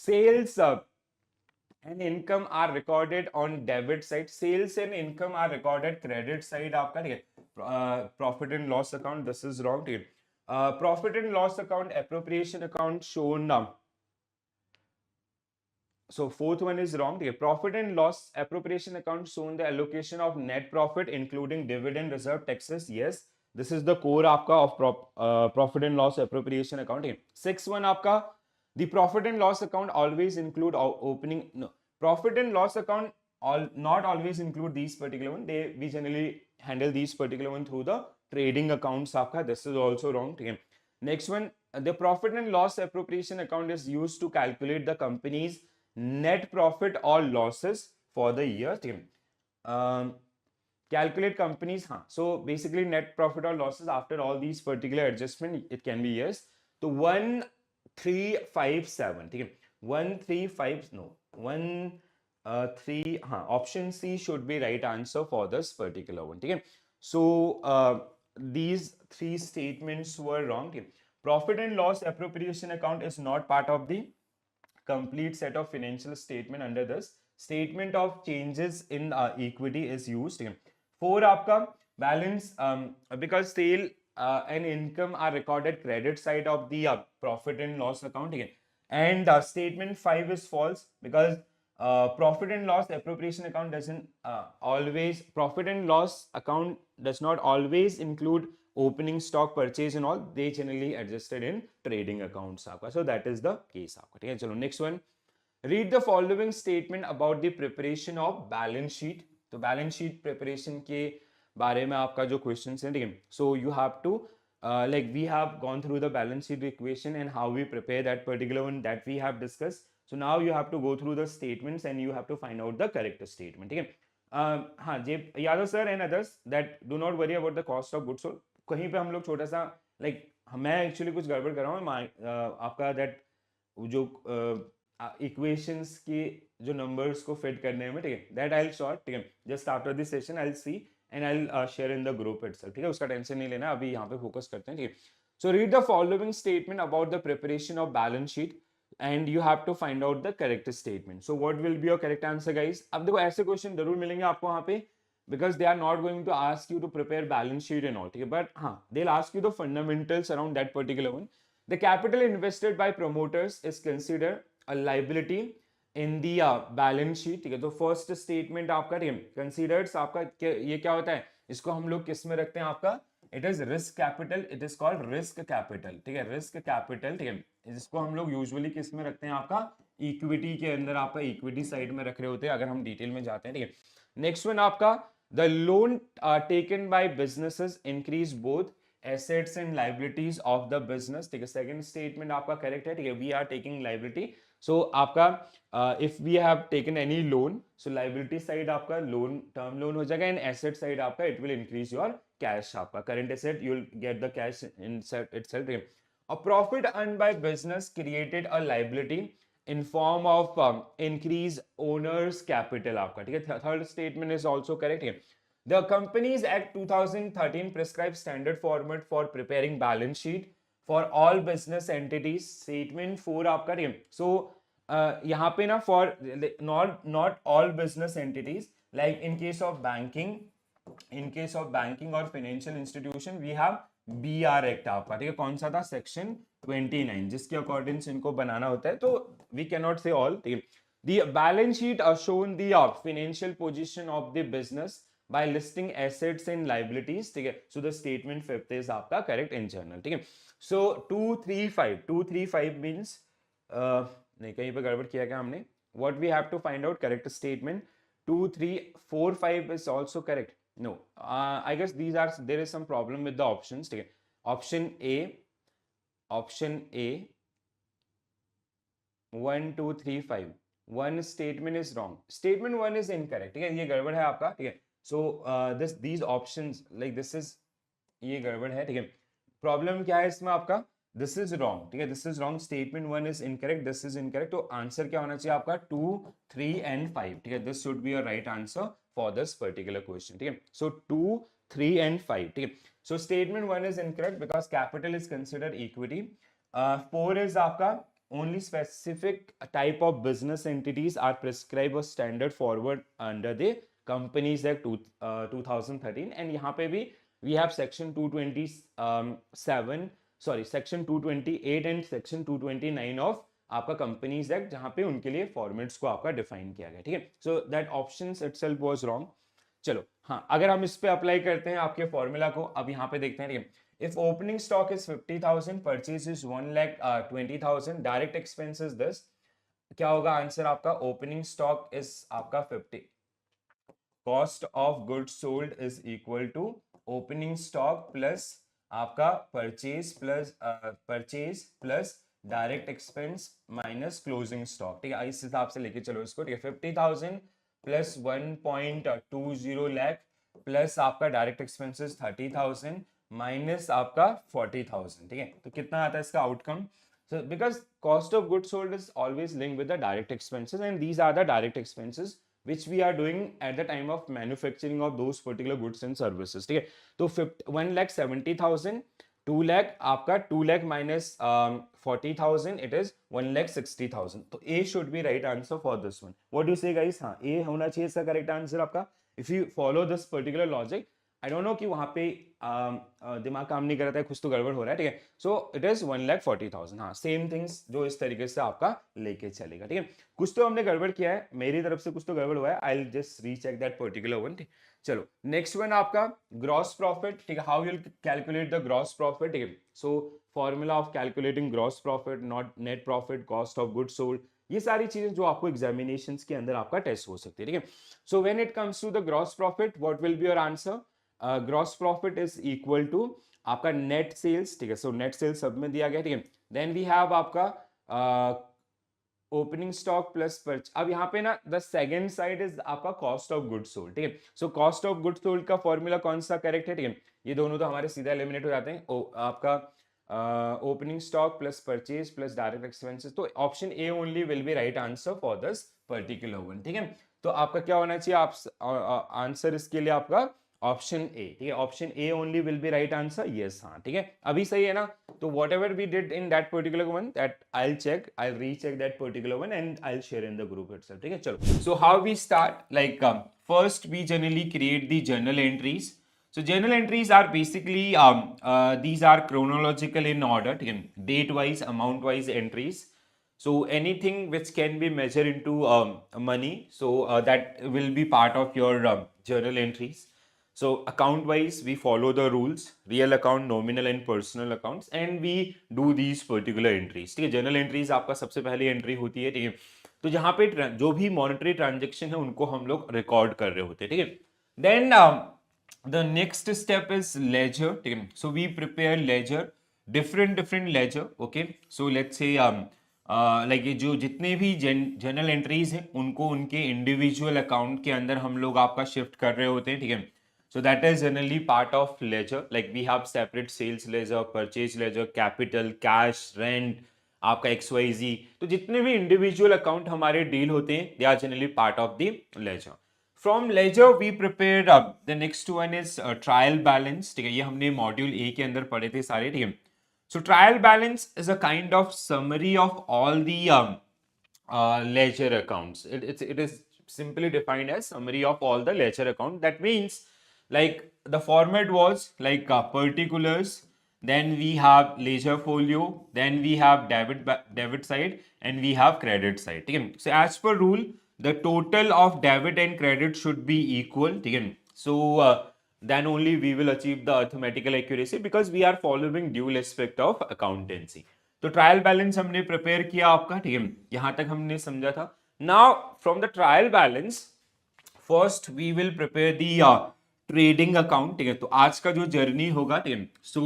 Sales and income are recorded on debit side. Sales and income are recorded credit side. आपका ठीक है। Profit and loss account, this is wrong. ठीक है। Profit and loss account, appropriation account shown. So fourth one is wrong. ठीक है। Profit and loss appropriation account shown the allocation of net profit including dividend, reserve, taxes. Yes. This is the core आपका of profit and loss appropriation account. Sixth one आपका, the profit and loss account always include opening, no, profit and loss account not always include these particular one. We generally handle these particular one through the trading accounts आपका. This is also wrong. Next one, the profit and loss appropriation account is used to calculate the company's net profit or losses for the year. Calculate companies, so basically net profit or losses after all these particular adjustment, it can be yes. So 1357, ठीक है, 135 no 3 option C should be right answer for this particular one, ठीक है। So these three statements were wrong, ठीक है। Profit and loss appropriation account is not part of the complete set of financial statement. Under this statement of changes in equity is used. 4 आपका balance because sale and income are recorded credit side of the profit and loss account, ठीक है. And statement 5 is false because profit and loss appropriation account doesn't always, profit and loss account does not always include opening stock purchase and all. They generally adjusted in trading accounts आपका. So that is the case आपका, ठीक है. चलो next one. Read the following statement about the preparation of balance sheet. तो balance sheet preparation के बारे में आपका जो questions है, ठीक है. So you have to like we have gone through the balance sheet equation and how we prepare that particular one that we have discussed. So now you have to go through the statements and you have to find out the correct statement, ठीक है. हाँ J Yadav sir and others that do not worry about the cost of goods sold. कहीं पे हम लोग छोटा सा like मैं एक्चुअली कुछ गड़बड़ कर रहा हूँ आपका दैट जो इक्वेशंस की जो नंबर्स को फिट करने में, ठीक है, दैट आई विल शॉर्ट, ठीक है, just after this session I will see and I will share in the group itself, ठीक है. उसका टेंशन नहीं लेना, अभी यहाँ पे फोकस करते हैं, ठीक है. So read the following statement about the preparation of balance sheet and you have to find out the correct statement. So what will be your correct answer, guys? अब देखो ऐसे क्वेश्चन जरूर मिलेंगे आपको वहाँ पे because they are not going to ask you to prepare balance sheet and all, ठीक है, but हाँ they'll ask you the fundamentals around that particular one. The capital invested by promoters is considered a liability in the balance sheet, ठीक है. तो first statement आपका, ठीक है, considers आपका ये क्या होता है, इसको हम लोग किस में रखते हैं आपका, it is risk capital, it is called risk capital, ठीक है, रिस्क कैपिटल, ठीक है. इसको हम लोग यूजुअली किस में रखते हैं आपका, इक्विटी के अंदर, आपका इक्विटी साइड में रख रहे होते हैं अगर हम डिटेल में जाते हैं, ठीक है. नेक्स्ट वन आपका the loan taken by businesses increase both assets and liabilities of the business, ठीक है. सेकंड स्टेटमेंट आपका करेक्ट है, ठीक है, we are taking liability. So आपका if we have taken any loan, so liability side आपका loan term loan हो जाएगा एंड एसेट साइड आपका it will increase your cash, आपका current asset you will get the cash in itself. A profit earned by business created a liability in form of increase owners capital आपका, ठीक है. Third statement is also correct है. The Companies Act 2013 prescribes standard format for preparing balance sheet for all business entities. Statement 4 आपका, ठीक है. So यहाँ पे ना for not all business entities, like in case of banking or financial institution we have BR act आपका, ठीक है. कौन सा था, सेक्शन 29, जिसके अकॉर्डिंग इनको बनाना होता है. तो we can not say all, ठीक है. The balance sheet shown the financial position of the business by listing assets and liabilities, ठीक है. So the statement fifth is आपका करेक्ट इन जनरल, ठीक है. सो 235 मींस नहीं, कहीं पे गड़बड़ किया क्या हमने. What we have to find out correct statement. 2 3 4 5 is also correct. No, I guess there is some problem with the options, ठीक है. Option A 1 2 3 5, one statement is wrong, statement 1 is incorrect, ठीक है, ये गड़बड़ है आपका, ठीक है. So these options like this is, ये गड़बड़ है, ठीक है. प्रॉब्लम क्या है इसमें आपका, दिस इज रॉन्ग, ठीक है, this is wrong, statement 1 is incorrect, this is incorrect. तो आंसर क्या होना चाहिए आपका 2 3 and 5, ठीक है. This should be your right answer for this particular question, ठीक है. सो 2 3 and 5, ठीक है. So statement 1 is incorrect because capital is considered equity. 4 is आपका only specific type of business entities are prescribed a standard forward under the Companies Act 2013 and यहाँ पे भी we have section 227 section 228 and section 229 of आपका companies act, जहां पे उनके लिए formats को आपका डिफाइन किया गया, ठीक है. So that options itself was wrong. चलो हाँ, अगर हम इस पे अप्लाई करते हैं आपके फॉर्मूला को, अब यहाँ पे देखते हैं, ठीक है. If opening stock is 50,000, purchase is 1,20,000, direct expenses this, क्या होगा आंसर आपका, ओपनिंग स्टॉक इज आपका 50, cost of goods sold is equal to opening stock plus आपका purchase plus direct expense minus closing stock, ठीक है. इस हिसाब से लेके चलो इसको, ठीक है. 50,000 प्लस 1.20 लाख प्लस आपका डायरेक्ट एक्सपेंसेस 30,000 माइनस आपका 40,000, ठीक है. तो कितना आता है इसका outcome. So because cost of goods sold is always linked with the direct expenses and these are the direct expenses which we are doing at the time of manufacturing of those particular goods and services, ठीक है. तो 1,70,000, 2 lakh आपका 2 lakh minus 40,000 it is 1,60,000. तो A should be right answer for this one. What do you say guys? हाँ, A होना चाहिए इसका correct answer आपका. If you follow this particular logic, I don't no कि वहां पे दिमाग काम नहीं कर रहा है, कुछ तो गड़बड़ हो रहा है, ठीक है। So it is 1,40,000। हाँ, सेम थिंग्स जो इस तरीके से आपका लेके चलेगा, ठीक है। कुछ तो हमने गड़बड़ किया है, मेरी तरफ से कुछ तो गड़बड़ हुआ है, I will just recheck that particular one, ठीक। चलो नेक्स्ट वन आपका ग्रॉस प्रॉफिट, ठीक है। How you calculate the gross profit, ठीक है। So formula of calculating gross profit, not net profit, cost of goods sold, ये सारी चीजें जो आपको एग्जामिनेशंस के अंदर आपका टेस्ट हो सकती है, ठीक है। So when it comes to the gross profit, what will be your answer? Gross profit is equal to आपका नेट सेल्स, ठीक है। सो नेट सेल्स सब में दिया गया, ठीक है। देन वी हैव आपका ओपनिंग स्टॉक प्लस परच। अब यहाँ पे ना द सेकेंड साइड इज आपका कॉस्ट ऑफ गुड्स सोल्ड, ठीक है। So cost of goods sold का फॉर्मूला कौन सा करेक्ट है, ठीक है। ये दोनों तो हमारे सीधा एलिमिनेट हो जाते हैं। आपका opening stock plus purchase plus direct expenses, तो option A only will be right answer for this particular one, ठीक है। तो आपका क्या होना चाहिए, आप आंसर इसके लिए आपका ऑप्शन ए, ठीक है। Option A only will be right answer, yes, हाँ, ठीक है। अभी सही है ना? तो whatever we did in that particular one, that I check, I recheck that particular one and I share in the group itself, ठीक है। चलो, so how we start, like first we generally create the journal entries. So journal entries are basically these are chronological in order, date wise, amount wise entries. So anything which can be measured into money, so that will be part of your journal entries. So account wise we follow the rules, real account, nominal and personal accounts, and we do these particular entries, ठीक है। journal entries आपका सबसे पहली entry होती है, ठीक है। तो जहाँ पे जो भी monetary transaction है उनको हम लोग record कर रहे होते हैं, ठीक है। Then the next step is ledger, ठीक है। so we prepare ledger, different ledger, okay। so let's say like ये जो जितने भी जनरल एंट्रीज हैं उनको उनके इंडिविजुअल अकाउंट के अंदर हम लोग आपका शिफ्ट कर रहे होते हैं, ठीक है। so that is generally part of ledger, like we have separate sales ledger, purchase ledger, capital, cash, rent, आपका XYZ, तो जितने भी इंडिविजुअल अकाउंट हमारे डील होते हैं they are generally part of the ledger. From ledger we prepared the next one is trial balance, ठीक है। ये हमने मॉड्यूल ए के अंदर पढ़े थे सारे, ठीक है। So trial balance is a kind of summary of all the ledger accounts. It is simply defined as summary of all the ledger account. That means like the format was like particulars, then we have ledger folio, then we have debit side, and we have credit side, ठीक है। So as per rule the total of debit and credit should be equal, ठीक है। so then only we will achieve the arithmetical accuracy because we are following dual aspect of accountancy. तो trial balance हमने prepare किया आपका, ठीक है। यहां तक हमने समझा था। Now from the trial balance first we will prepare the trading account, ठीक है। तो आज का जो जर्नी होगा, ठीक है। So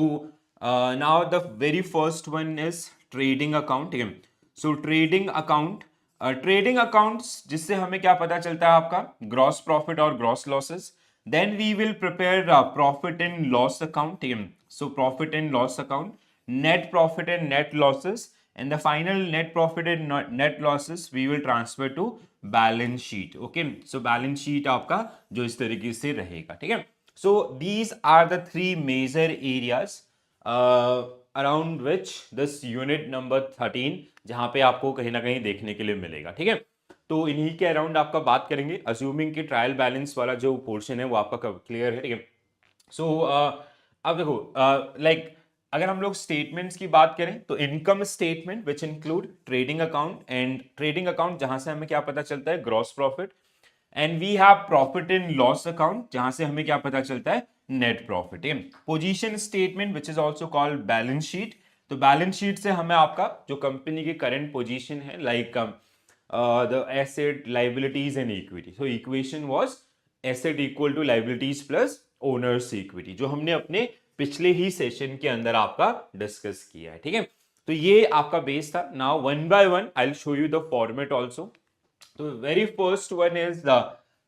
now the very first one is trading account, ठीक है। So trading account, trading accounts जिससे हमें क्या पता चलता है आपका ग्रॉस प्रॉफिट और gross losses. Then we will prepare profit and loss account, ठीक है। So profit and loss account, net profit and net losses, and the final net profit and net losses we will transfer to balance sheet, okay। so balance sheet आपका जो इस तरीके से रहेगा, ठीक है। so these are the three major areas around which this unit number 13 जहां पे आपको कहीं ना कहीं देखने के लिए मिलेगा, ठीक है। तो इन्हीं के अराउंड आपका बात करेंगे, अज्यूमिंग कि ट्रायल बैलेंस वाला जो पोर्शन है वो आपका क्लियर है, ठीक है। सो अब देखो लाइक अगर हम लोग स्टेटमेंट्स की बात करें तो income statement which include trading account, and trading account जहां से हमें क्या पता चलता है gross profit, and we have profit and loss account जहां से हमें क्या पता चलता है नेट प्रॉफिट, है। Position statement which is also called balance sheet, तो बैलेंस शीट से हमें आपका जो कंपनी की करंट पोजीशन है like the asset, liabilities and equity, so equation was asset equal to liabilities plus owners equity, जो हमने अपने पिछले ही सेशन के अंदर आपका डिस्कस किया है, ठीक है। तो ये आपका बेस था। Now one by one I will show you the format also. तो very first one is the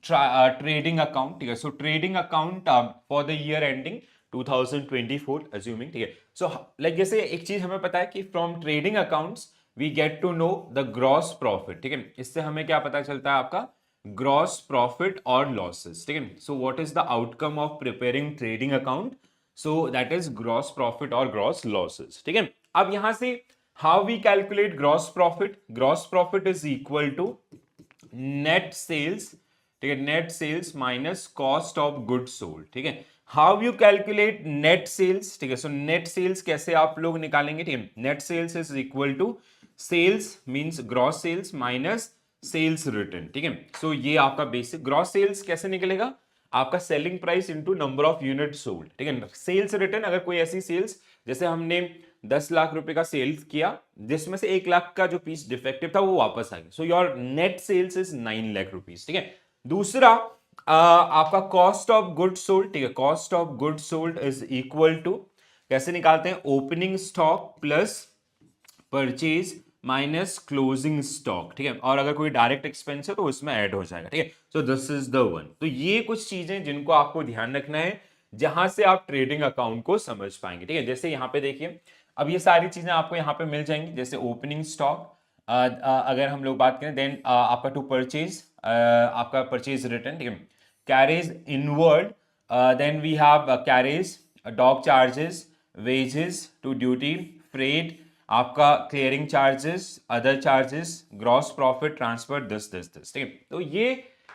trading account, ठीक है। So trading account for the year ending 2024 assuming, ठीक है। सो लाइक जैसे एक चीज हमें पता है कि from trading accounts we get to know the gross profit, ठीक है। इससे हमें क्या पता चलता है आपका ग्रॉस प्रॉफिट और लॉसेस, ठीक है। So what is the outcome of preparing trading account, so that is gross profit or gross losses, ठीक है। अब यहां से how we calculate gross profit is equal to net sales, ठीक है, net sales minus cost of goods sold, ठीक है। How you calculate net sales, ठीक है। सो नेट सेल्स कैसे आप लोग निकालेंगे, ठीक है। Net sales is equal to sales means gross sales minus sales return, ठीक है। सो ये आपका बेसिक ग्रॉस सेल्स कैसे निकलेगा, आपका selling price into number of unit sold, ठीक है। सेल्स रिटर्न, अगर कोई ऐसी सेल्स जैसे हमने 10 लाख रुपए का सेल्स किया जिसमें से 1 लाख का जो पीस डिफेक्टिव था वो वापस आ गया, so your net sales is 9 lakh rupees, ठीक है। दूसरा आपका कॉस्ट ऑफ गुड सोल्ड, ठीक है। Cost of good sold is equal to, कैसे निकालते हैं, opening stock plus purchase minus closing stock, ठीक है। और अगर कोई डायरेक्ट एक्सपेंस है तो उसमें ऐड हो जाएगा, ठीक है। So this is the one. तो ये कुछ चीजें जिनको आपको ध्यान रखना है जहां से आप ट्रेडिंग अकाउंट को समझ पाएंगे, ठीक है। जैसे यहाँ पे देखिए, अब ये सारी चीजें आपको यहाँ पे मिल जाएंगी, जैसे ओपनिंग स्टॉक, अगर हम लोग बात करें देन आपका टू परचेज, आपका परचेज रिटर्न, ठीक है। Carriage inward, then we have carriage dock charges, wages to duty, freight, आपका clearing charges, other charges, gross profit transfer, this, ठीक है। तो ये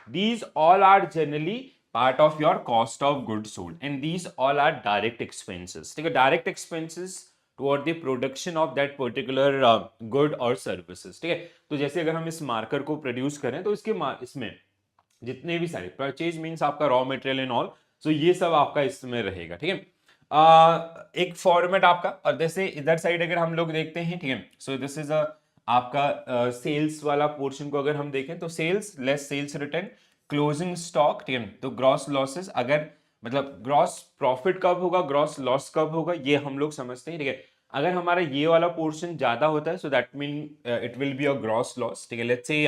these all are generally part of your cost of good sold and these all are direct expenses, ठीक है। Direct expenses toward the production of that particular good और services, ठीक है। तो जैसे अगर हम इस मार्कर को प्रोड्यूस करें तो इसमें जितने भी सारे परचेज मीन्स आपका रॉ मटेरियल एंड ऑल, सो ये सब आपका इसमें रहेगा, ठीक है। एक फॉर्मेट आपका, और जैसे इधर साइड अगर हम लोग देखते हैं, ठीक है। सो दिस इज आपका सेल्स वाला पोर्शन को अगर हम देखें तो sales less sales return, closing stock, ठीक है। तो ग्रॉस लॉसेस, अगर मतलब ग्रॉस प्रॉफिट कब होगा, ग्रॉस लॉस कब होगा, ये हम लोग समझते हैं, ठीक है। अगर हमारा ये वाला पोर्शन ज्यादा होता है so that mean it will be a gross loss, ठीक है। लेट्स से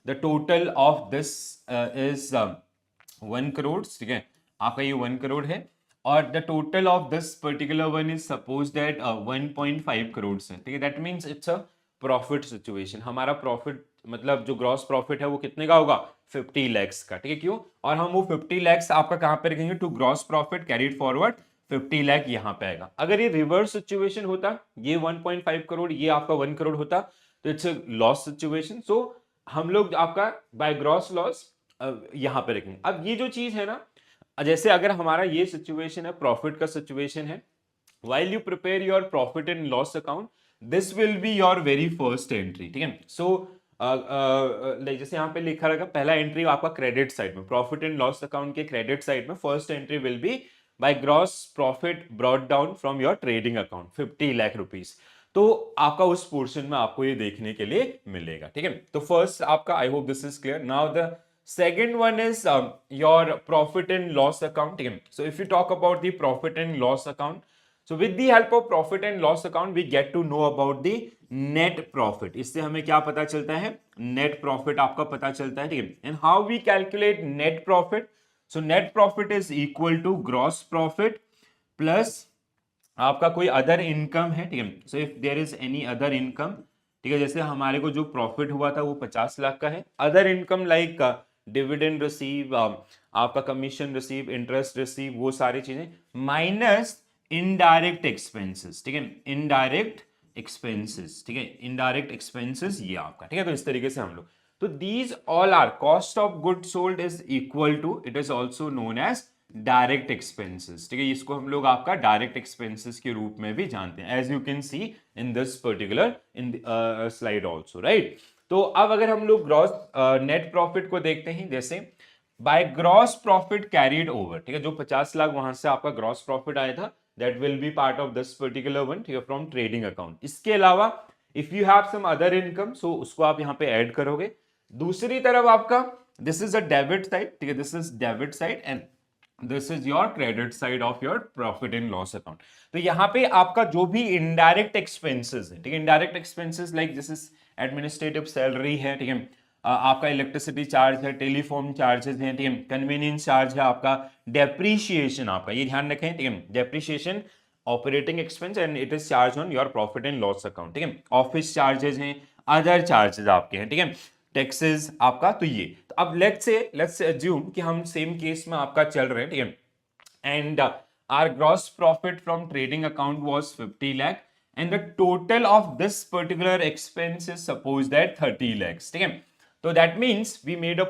the total of this is 1 crore, ठीक है। आपका ये 1 करोड़ है और the total of this particular one is suppose that 1.5 crore है, ठीक है। That means it's a profit situation. हमारा प्रॉफिट मतलब जो ग्रॉस प्रॉफिट है वो कितने का होगा, 50 लैक्स का, ठीक है। क्यों, और हम वो 50 लैक्स आपका कहां पे रखेंगे, to gross profit carried forward 50 lakh यहां पे आएगा। अगर ये रिवर्स सिचुएशन होता, ये 1.5 करोड़ ये आपका 1 करोड़ होता, तो इट्स अ लॉस सिचुएशन। सो हम लोग आपका बाय ग्रॉस लॉस यहां पे रखेंगे। अब ये जो चीज है ना, जैसे अगर हमारा ये सिचुएशन है, प्रॉफिट का सिचुएशन है, while you prepare your profit and loss account, this will be your very first entry, ठीक है। सो जैसे यहाँ पे लिखा रहेगा, पहला एंट्री आपका क्रेडिट साइड में, प्रॉफिट एंड लॉस अकाउंट के क्रेडिट साइड में first entry will be by gross profit brought down from your trading account 50 lakh rupees. तो आपका उस पोर्शन में आपको ये देखने के लिए मिलेगा, ठीक है। तो फर्स्ट आपका, आई hope this is clear. Now the second one is your profit and loss account, ठीक है। So if you talk about the profit and loss account, so with the help of profit and loss account we get to know about the net profit। इससे हमें क्या पता चलता है, net profit आपका पता चलता है, ठीक है। And how we calculate net profit, so net profit is equal to gross profit plus आपका कोई अदर इनकम है, ठीक है। So if there is any other income, ठीक है, जैसे हमारे को जो प्रॉफिट हुआ था वो 50 लाख का है, other income like dividend receive, आपका कमीशन रिसीव, इंटरेस्ट रिसीव, वो सारी चीजें माइनस इनडायरेक्ट एक्सपेंसेस, ठीक है। इनडायरेक्ट एक्सपेंसेस, ठीक है, इनडायरेक्ट एक्सपेंसेस ये आपका, ठीक है। तो इस तरीके से हम लोग, तो these all are cost of good sold is equal to, it is also known as direct expenses, ठीक है। इसको हम लोग आपका डायरेक्ट एक्सपेंसेस के रूप में भी जानते हैं, as you can see in this particular in slide also, right. तो अब अगर हम लोग ग्रॉस नेट प्रॉफिट को देखते हैं, जैसे by gross profit carried over, ठीक है, जो 50 लाख वहां से आपका ग्रॉस प्रॉफिट आया था, that will be part of this particular one, ठीक है, फ्रॉम ट्रेडिंग अकाउंट। इसके अलावा if you have some other income, so उसको आप यहां पे ऐड करोगे। दूसरी तरफ आपका this is a debit side, ठीक है, this is debit side and this is your credit side of your profit and loss account. तो यहाँ पे आपका जो भी इनडायरेक्ट एक्सपेंसेस है, ठीक है, indirect expenses like this is administrative salary है, ठीक है, आपका इलेक्ट्रिसिटी चार्ज है, टेलीफोन चार्जेस हैं, ठीक है, कन्वीनियंस चार्ज है, आपका डेप्रीशिएशन, आपका ये ध्यान रखें, ठीक है, depreciation operating expense and it is charge on your profit and loss account, ठीक है। ऑफिस चार्जेस हैं, अदर चार्जेस आपके हैं, ठीक है, टैक्सेस आपका। तो ये, तो अब लेट्स से अज्यूम कि हम सेम केस में आपका चल रहे हैं, ठीक है, and our gross profit from trading account was 50 lakh and the total of this particular expense is suppose that 30 lakhs, ठीक है। तो that means we made a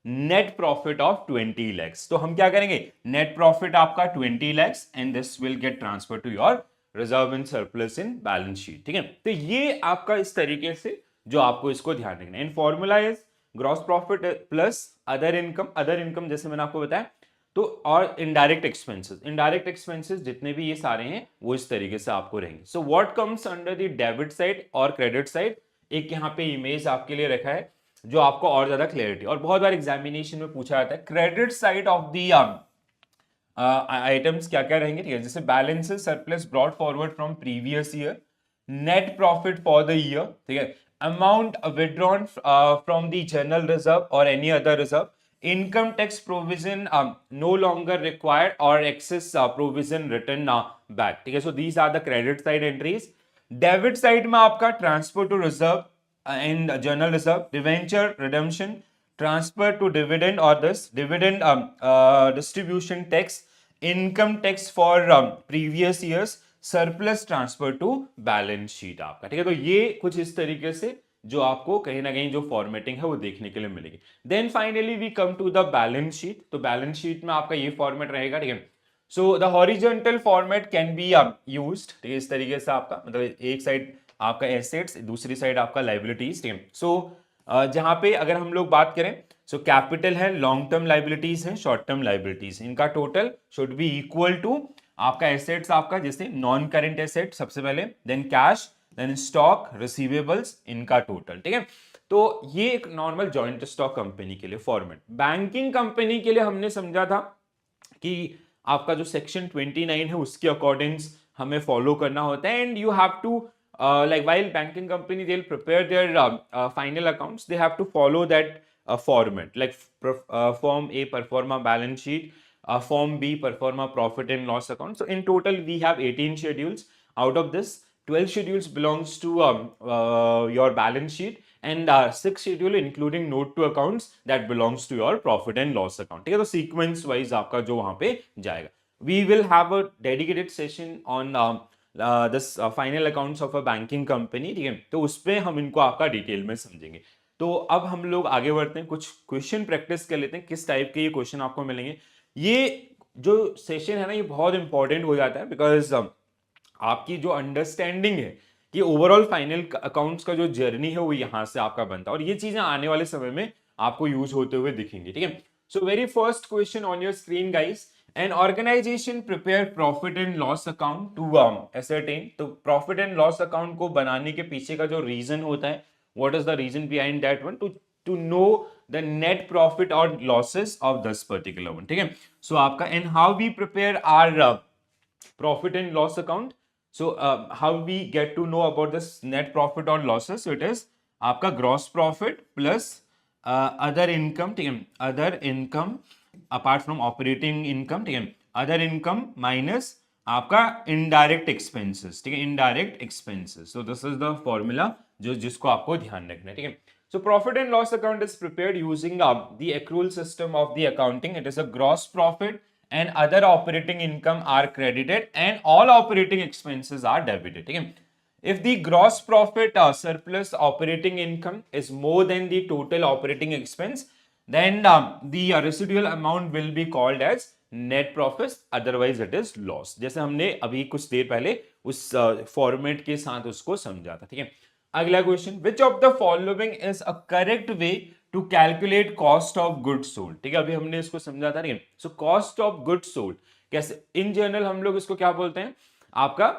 net profit of 20 lakhs. तो हम क्या करेंगे, नेट प्रॉफिट आपका 20 lakhs and this will get transfer to your reserve and surplus in balance sheet. ठीक है, तो ये आपका इस तरीके से जो आपको इसको ध्यान रखना है. And formula is gross profit plus other income. Other income जैसे मैंने आपको बताया, तो और इनडायरेक्ट एक्सपेंसेस जितने भी ये सारे हैं वो इस तरीके से आपको रहेंगे. So what comes under the debit side और क्रेडिट साइड, एक यहाँ पे इमेज आपके लिए रखा है जो आपको और ज्यादा क्लैरिटी, और बहुत बार एग्जामिनेशन में पूछा जाता है credit side of the items क्या क्या रहेंगे. ठीक है, जैसे balances surplus brought forward from previous year, net profit for the year. ठीक है, amount withdrawn from the general reserve और any other reserve, income tax provision no longer required or excess provision written back. ठीक है, so these are the credit side entries. Debit side में आपका transfer to reserve and general reserve, debenture redemption, transfer to dividend or this dividend distribution tax, income tax for previous years, surplus transfer to balance sheet आपका. ठीक है, तो ये कुछ इस तरीके से जो आपको कहीं ना कहीं जो फॉर्मेटिंग है वो देखने के लिए मिलेगी. Then finally we come to the balance sheet. तो बैलेंस शीट में आपका ये फॉर्मेट रहेगा. ठीक है, so the horizontal format can be used. ठीक है, इस तरीके से आपका मतलब एक साइड आपका एसेट्स, दूसरी साइड आपका लाइबिलिटीज. ठीक है, सो जहां पे अगर हम लोग बात करें, सो कैपिटल है, लॉन्ग टर्म लाइबिलिटीज है, शॉर्ट टर्म लाइबिलिटीज, इनका total should be equal to आपका एसेट्स आपका जैसे नॉन करेंट एसेट सबसे पहले, then cash, then stock, receivables, इनका टोटल. ठीक है, तो ये एक नॉर्मल जॉइंट स्टॉक कंपनी के लिए फॉर्मेट. बैंकिंग कंपनी के लिए हमने समझा था कि आपका जो सेक्शन 29 है उसके अकॉर्डिंग हमें फॉलो करना होता है. And you have to like while banking company they'll prepare their final accounts, they have to follow that format, like form A performa balance sheet, form B performa profit and loss account. So in total we have 18 schedules. Out of this 12 schedules belongs to your balance sheet, and 6 schedule including note to accounts that belongs to your profit and loss account. ठीक है, तो sequence wise आपका जो वहां पे जाएगा. We will have a dedicated session on this final accounts of a banking company. ठीक है, तो उस पे हम इनको आपका डिटेल में समझेंगे. तो अब हम लोग आगे बढ़ते हैं, कुछ क्वेश्चन प्रैक्टिस कर लेते हैं किस टाइप के ये क्वेश्चन आपको मिलेंगे. ये जो सेशन है ना ये बहुत इंपॉर्टेंट हो जाता है, बिकॉज आपकी जो अंडरस्टैंडिंग है कि ओवरऑल फाइनल अकाउंट्स का जो जर्नी है वो यहां से आपका बनता है, और ये चीजें आने वाले समय में आपको यूज होते हुए दिखेंगी. ठीक है, so very first question on your screen guys. An organization prepare profit and loss account to ascertain. तो profit and loss account को बनाने के पीछे का जो reason होता है, what is the reason behind that one? To know the net profit or losses of this particular one. ठीक है, so आपका and how we prepare our profit and loss account. So how we get to know about this net profit or losses? So it is आपका gross profit plus other income. ठीक है, other income apart from operating income. ठीक है, other income minus आपका indirect expenses. ठीक है, indirect expenses. So this is the formula जिसको आपको ध्यान रखना है. ठीक है, so profit and loss account is prepared using the accrual system of the accounting. It is a gross profit and other operating income are credited and all operating expenses are debited. ठीक है, if the gross profit surplus operating income is more than the total operating expense, then the residual amount will be called as net profit, otherwise it is loss. जैसे हमने अभी कुछ देर पहले उस format के साथ उसको समझा था. ठीक है, अगला question, which of the following is a correct way to calculate cost of goods sold. ठीक है, अभी हमने इसको समझा था. ठीक है, so cost of goods sold कैसे, इन जनरल हम लोग इसको क्या बोलते हैं आपका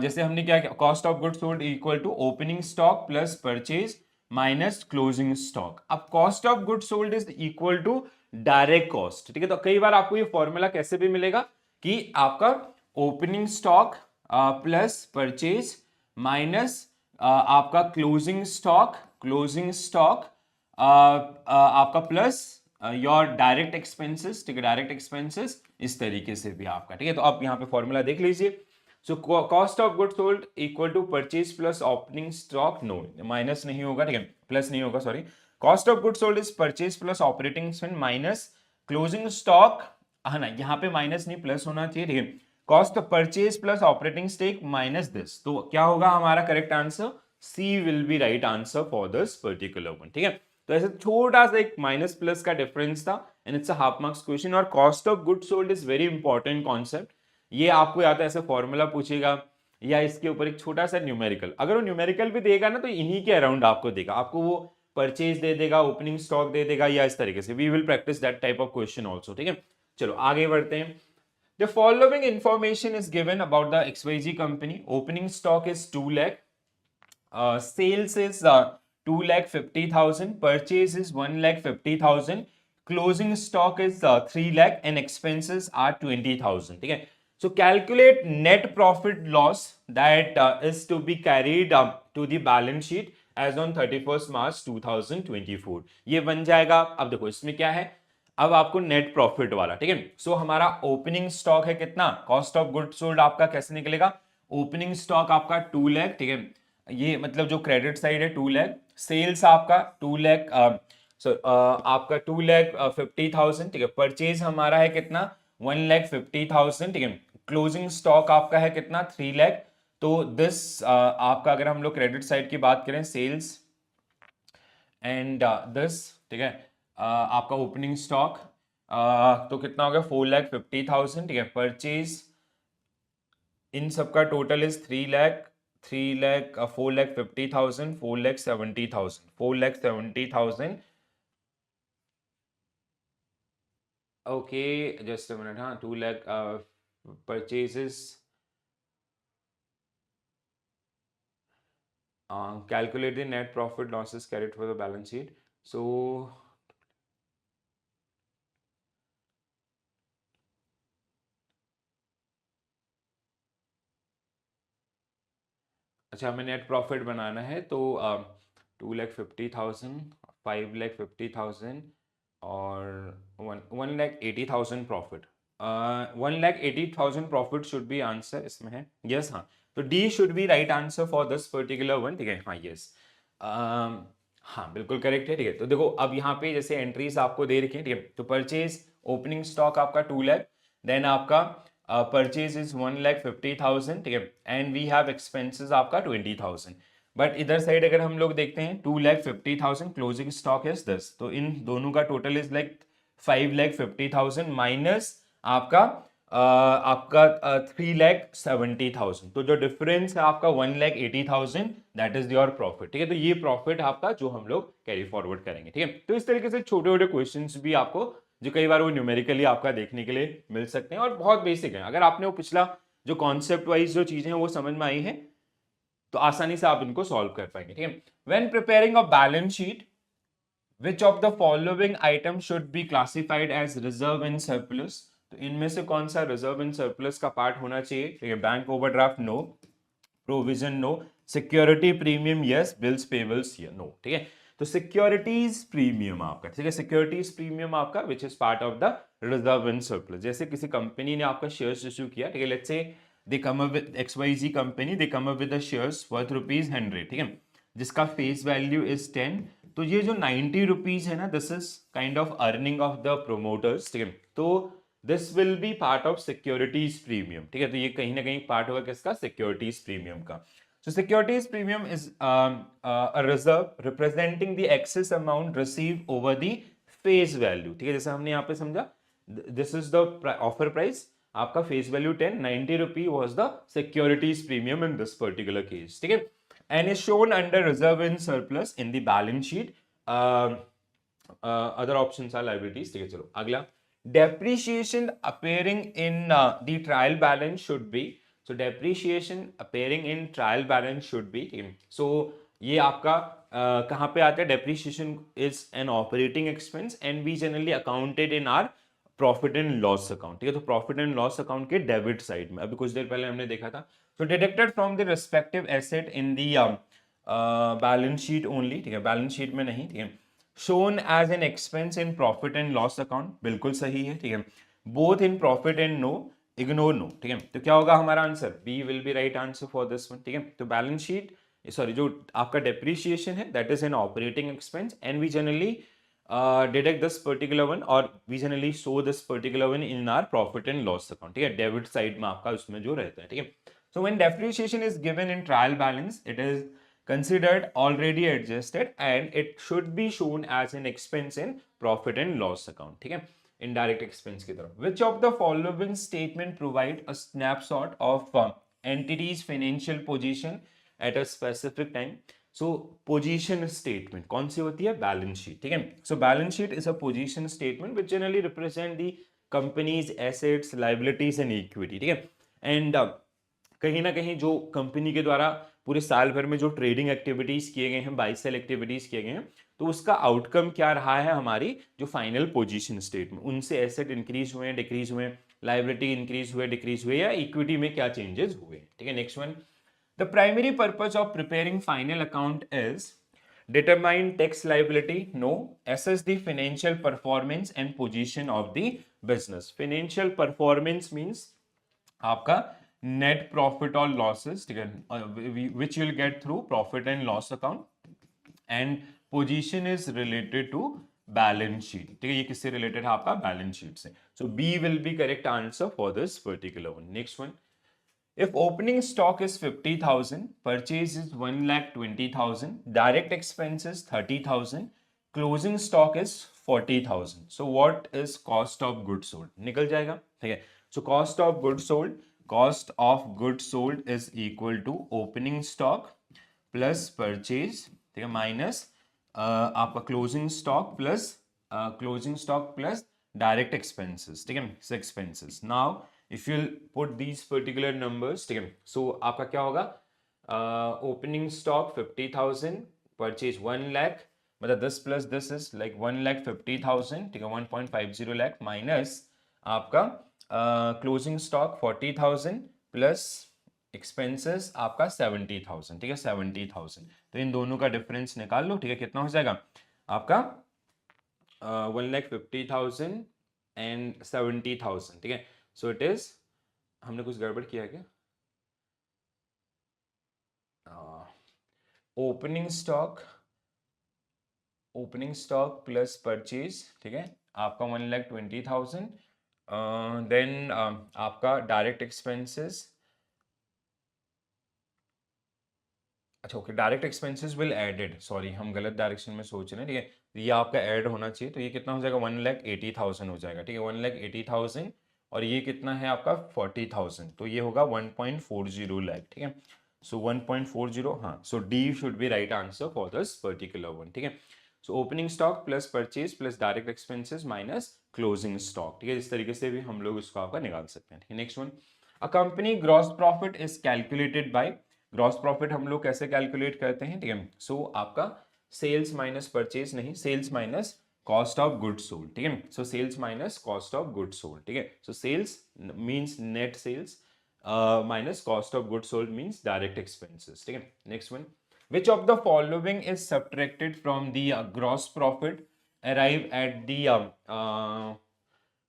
जैसे हमने क्या किया, cost of goods sold equal to opening stock plus purchase minus closing stock. अब cost of goods sold is equal to direct cost. ठीक है, तो कई बार आपको ये फॉर्मूला कैसे भी मिलेगा कि आपका opening stock plus purchase minus आपका क्लोजिंग स्टॉक आपका प्लस योर डायरेक्ट एक्सपेंसेस. ठीक है, डायरेक्ट एक्सपेंसेस इस तरीके से भी आपका. ठीक है, तो आप यहाँ पे फॉर्मूला देख लीजिए. So cost of goods sold equal to purchase plus opening stock. No, minus नहीं होगा. ठीक है, प्लस नहीं होगा, sorry. Cost of goods sold is purchase plus operating spend minus closing stock. हाँ ना, यहाँ पे माइनस नहीं प्लस होना चाहिए. ठीक है, cost purchase plus operating stake minus this. तो क्या होगा हमारा correct answer? C will be right answer for this particular one. ठीक है, तो ऐसे छोटा सा एक माइनस प्लस का डिफरेंस था and it's a half marks question. और cost of good sold is very important concept. ये आपको या तो ऐसे फॉर्मूला पूछेगा या इसके ऊपर एक छोटा सा न्यूमेरिकल, अगर वो न्यूमेरिकल भी देगा ना तो इन्हीं के अराउंड आपको देगा, आपको वो परचेज दे देगा, ओपनिंग स्टॉक दे देगा या इस तरीके से। We will practice that type of question also, ठीक है। चलो आगे बढ़ते हैं। The following information is given about the XYZ company. Opening stock is 2 lakh. Sales is 2 lakh 50,000. Purchase is 1 lakh 50,000. Closing stock is 3 lakh and expenses are 20,000. ठीक है. So calculate net profit loss that is to be carried to the balance sheet as on 31st March 2024. ये बन जाएगा। अब देखो इसमें क्या है, अब आपको नेट प्रॉफिट वाला, ठीक है। सो हमारा ओपनिंग स्टॉक है कितना, कॉस्ट ऑफ गुड सोल्ड आपका कैसे निकलेगा, ओपनिंग स्टॉक आपका 2 लाख, ठीक है। ये मतलब जो क्रेडिट साइड है 2 लाख, सेल्स आपका 2 लाख आपका 2 लाख 50,000, ठीक है। परचेज हमारा है कितना 1 लाख 50,000, ठीक है। क्लोजिंग स्टॉक आपका है कितना 3 लाख। तो दिस आपका अगर हम लोग क्रेडिट साइड की बात करें, सेल्स एंड दिस, ठीक है, आपका ओपनिंग स्टॉक तो कितना हो गया 4,50,000, ठीक है। परचेज इन सबका total is 3 lakh 4,50,000 4,70,000 okay, just a minute. हाँ 2 lakh purchases, calculate the net profit losses carried for the balance sheet. So अच्छा हमें नेट प्रॉफिट बनाना है, तो 2,50,000 5,50,000 और 1,80,000 profit. 1,80,000 profit should be answer इसमें है, यस। हाँ तो D should be right answer for this particular one, ठीक है। हाँ यस, हाँ बिल्कुल करेक्ट है, ठीक है। तो देखो अब यहाँ पे जैसे एंट्रीज आपको दे रखी है, ठीक है। तो परचेज ओपनिंग स्टॉक आपका 2 लाख, देन आपका परचेज इज 1,50,000, ठीक है। एंड वी हैव एक्सपेंसेस आपका 20,000। बट इधर साइड अगर हम लोग देखते हैं 2,50,000, क्लोजिंग स्टॉक है 10, तो इन दोनों का टोटल इज लाइक 5,50,000 माइनस आपका 3,70,000। तो जो डिफरेंस है आपका 1,80,000, दैट इज योर प्रॉफिट, ठीक है। तो ये प्रॉफिट आपका जो हम लोग कैरी फॉरवर्ड करेंगे, ठीक है। तो इस तरीके से छोटे छोटे क्वेश्चंस भी आपको जो कई बार वो न्यूमेरिकली आपका देखने के लिए मिल सकते हैं और बहुत बेसिक है। अगर आपने वो पिछला जो कॉन्सेप्ट वाइज जो चीजें हैं वो समझ में आई है तो आसानी से आप इनको सॉल्व कर पाएंगे, ठीक है। When preparing a balance sheet, which of the following item should be classified as reserve and surplus? तो इनमें से कौन सा रिजर्व एंड सरप्लस का पार्ट होना चाहिए, ठीक है। Bank overdraft no, provision no, security premium yes, bills payables no, ठीक है। तो सिक्योरिटीज प्रीमियम आपका, ठीक है, सिक्योरिटीज प्रीमियम आपका which is part of the reserve and surplus. जैसे किसी कंपनी ने आपका शेयर्स इश्यू किया, ठीक है, लेट्स से दे come up with XYZ company, they come up with the shares worth ₹100, ठीक है, जिसका फेस वैल्यू इज 10। तो ये जो 90 रुपीज है ना, this is kind of earning of the promoters, ठीक है। तो this will be part of securities premium, ठीक है। तो ये कहीं ना कहीं पार्ट होगा किसका, सिक्योरिटीज प्रीमियम का। So securities premium is a reserve representing the excess amount received over the face value, ठीक है। जैसे हमने यहाँ पे समझा, this is the offer price, आपका face value 10, 90 rupee was the securities premium in this particular case, ठीक है। And is shown under reserve and surplus in the balance sheet. Other options are liabilities, ठीक है। चलो अगला, depreciation appearing in the trial balance should be, so depreciation appearing in trial balance should be, so ये आपका कहाँ पे आता है, depreciation is an operating expense and we generally accounted in our profit and loss account, ठीक है। तो profit and loss account के डेबिट साइड में अभी कुछ देर पहले हमने देखा था। तो deducted from the respective asset in the balance sheet only, ठीक है, बैलेंस शीट में नहीं, ठीक है। Shown as an expense in profit and loss account, बिल्कुल सही है, ठीक है। Both in profit and no, ignore no, ठीक है। तो क्या होगा हमारा answer, B will be right answer for this one, ठीक है। तो बैलेंस शीट, सॉरी, जो आपका डेप्रिसिएशन है that is an operating expense and we generally deduct this particular one और we generally show this particular one in our profit and loss account, ठीक है, debit side में आपका उसमें जो रहता है, ठीक है। So when depreciation is given in trial balance, it is considered already adjusted and it should be shown as an expense in profit and loss account. ठीक है, indirect expense की तरफ. Which of the following statement provide a snapshot of entity's financial position at a specific time? So position statement कौन सी होती है? Balance sheet. ठीक है, so balance sheet is a position statement which generally represent the company's assets, liabilities and equity. ठीक है, and कहीं ना कहीं जो कंपनी के द्वारा पूरे साल भर में जो ट्रेडिंग एक्टिविटीज किए गए हैं, बाई सेल एक्टिविटीज किए गए हैं, तो उसका आउटकम क्या रहा है हमारी जो फाइनल पोजीशन स्टेट में, उनसे एसेट इंक्रीज हुए, डिक्रीज हुए, लाइबिलिटी इंक्रीज हुए, डिक्रीज हुए, या इक्विटी में क्या चेंजेस हुए. ठीक है, next one. The primary purpose of preparing final account is determine tax liability, no. Assess the financial performance and position of the business. Financial performance means आपका net profit or losses, ठीक है, which you'll get through profit and loss account, and position is related to balance sheet. ठीक है, ये किससे related है? आपका balance sheet से. So B will be correct answer for this particular one. Next one. If opening stock is 50,000, purchase is 1,20,000, direct expenses 30,000, closing stock is 40,000. So what is cost of goods sold? निकल जाएगा. ठीक है, so cost of goods sold is equal to opening stock plus purchase, ठीक है, minus आपका closing stock plus direct expenses. ठीक है, expenses. Now if you put these particular numbers, ठीक है, so आपका क्या होगा? Opening stock 50,000, purchase 1 lakh, मतलब this plus this is like 1,50,000, ठीक है, 1.50 lakh minus आपका closing stock 40,000 plus expenses आपका 70,000. ठीक है, 70,000. तो इन दोनों का डिफरेंस निकाल लो. ठीक है, कितना हो जाएगा आपका? 1,50,000 and 70,000. ठीक है, सो इट इज, हमने कुछ गड़बड़ किया क्या? ओपनिंग स्टॉक प्लस परचेज, ठीक है, आपका 1,20,000. देन आपका डायरेक्ट एक्सपेंसेस, अच्छा okay, direct expenses will added, sorry हम गलत डायरेक्शन में सोच रहे हैं. ठीक है, ये आपका ऐड होना चाहिए. तो ये कितना हो जाएगा? 1,80,000 हो जाएगा. ठीक है, 1,80,000 और ये कितना है आपका? 40,000. तो ये होगा 1.40 लाख. ठीक है, सो 1.40. हाँ, so D should be right answer for this particular one. ठीक है, so opening stock plus purchase plus direct expenses minus closing stock. ठीक है, इस तरीके से भी हम लोग इसको आपका निकाल सकते हैं. ठीक है, next one. A company gross profit is calculated by, gross profit हम लोग कैसे कैलकुलेट करते हैं? ठीक है, सो आपका सेल्स माइनस परचेज नहीं, sales minus cost of goods sold. ठीक है, so sales minus cost of goods sold. ठीक है, so sales means net sales minus cost of goods sold means direct expenses. ठीक है, next one. Which of the following is subtracted from the gross profit arrive at the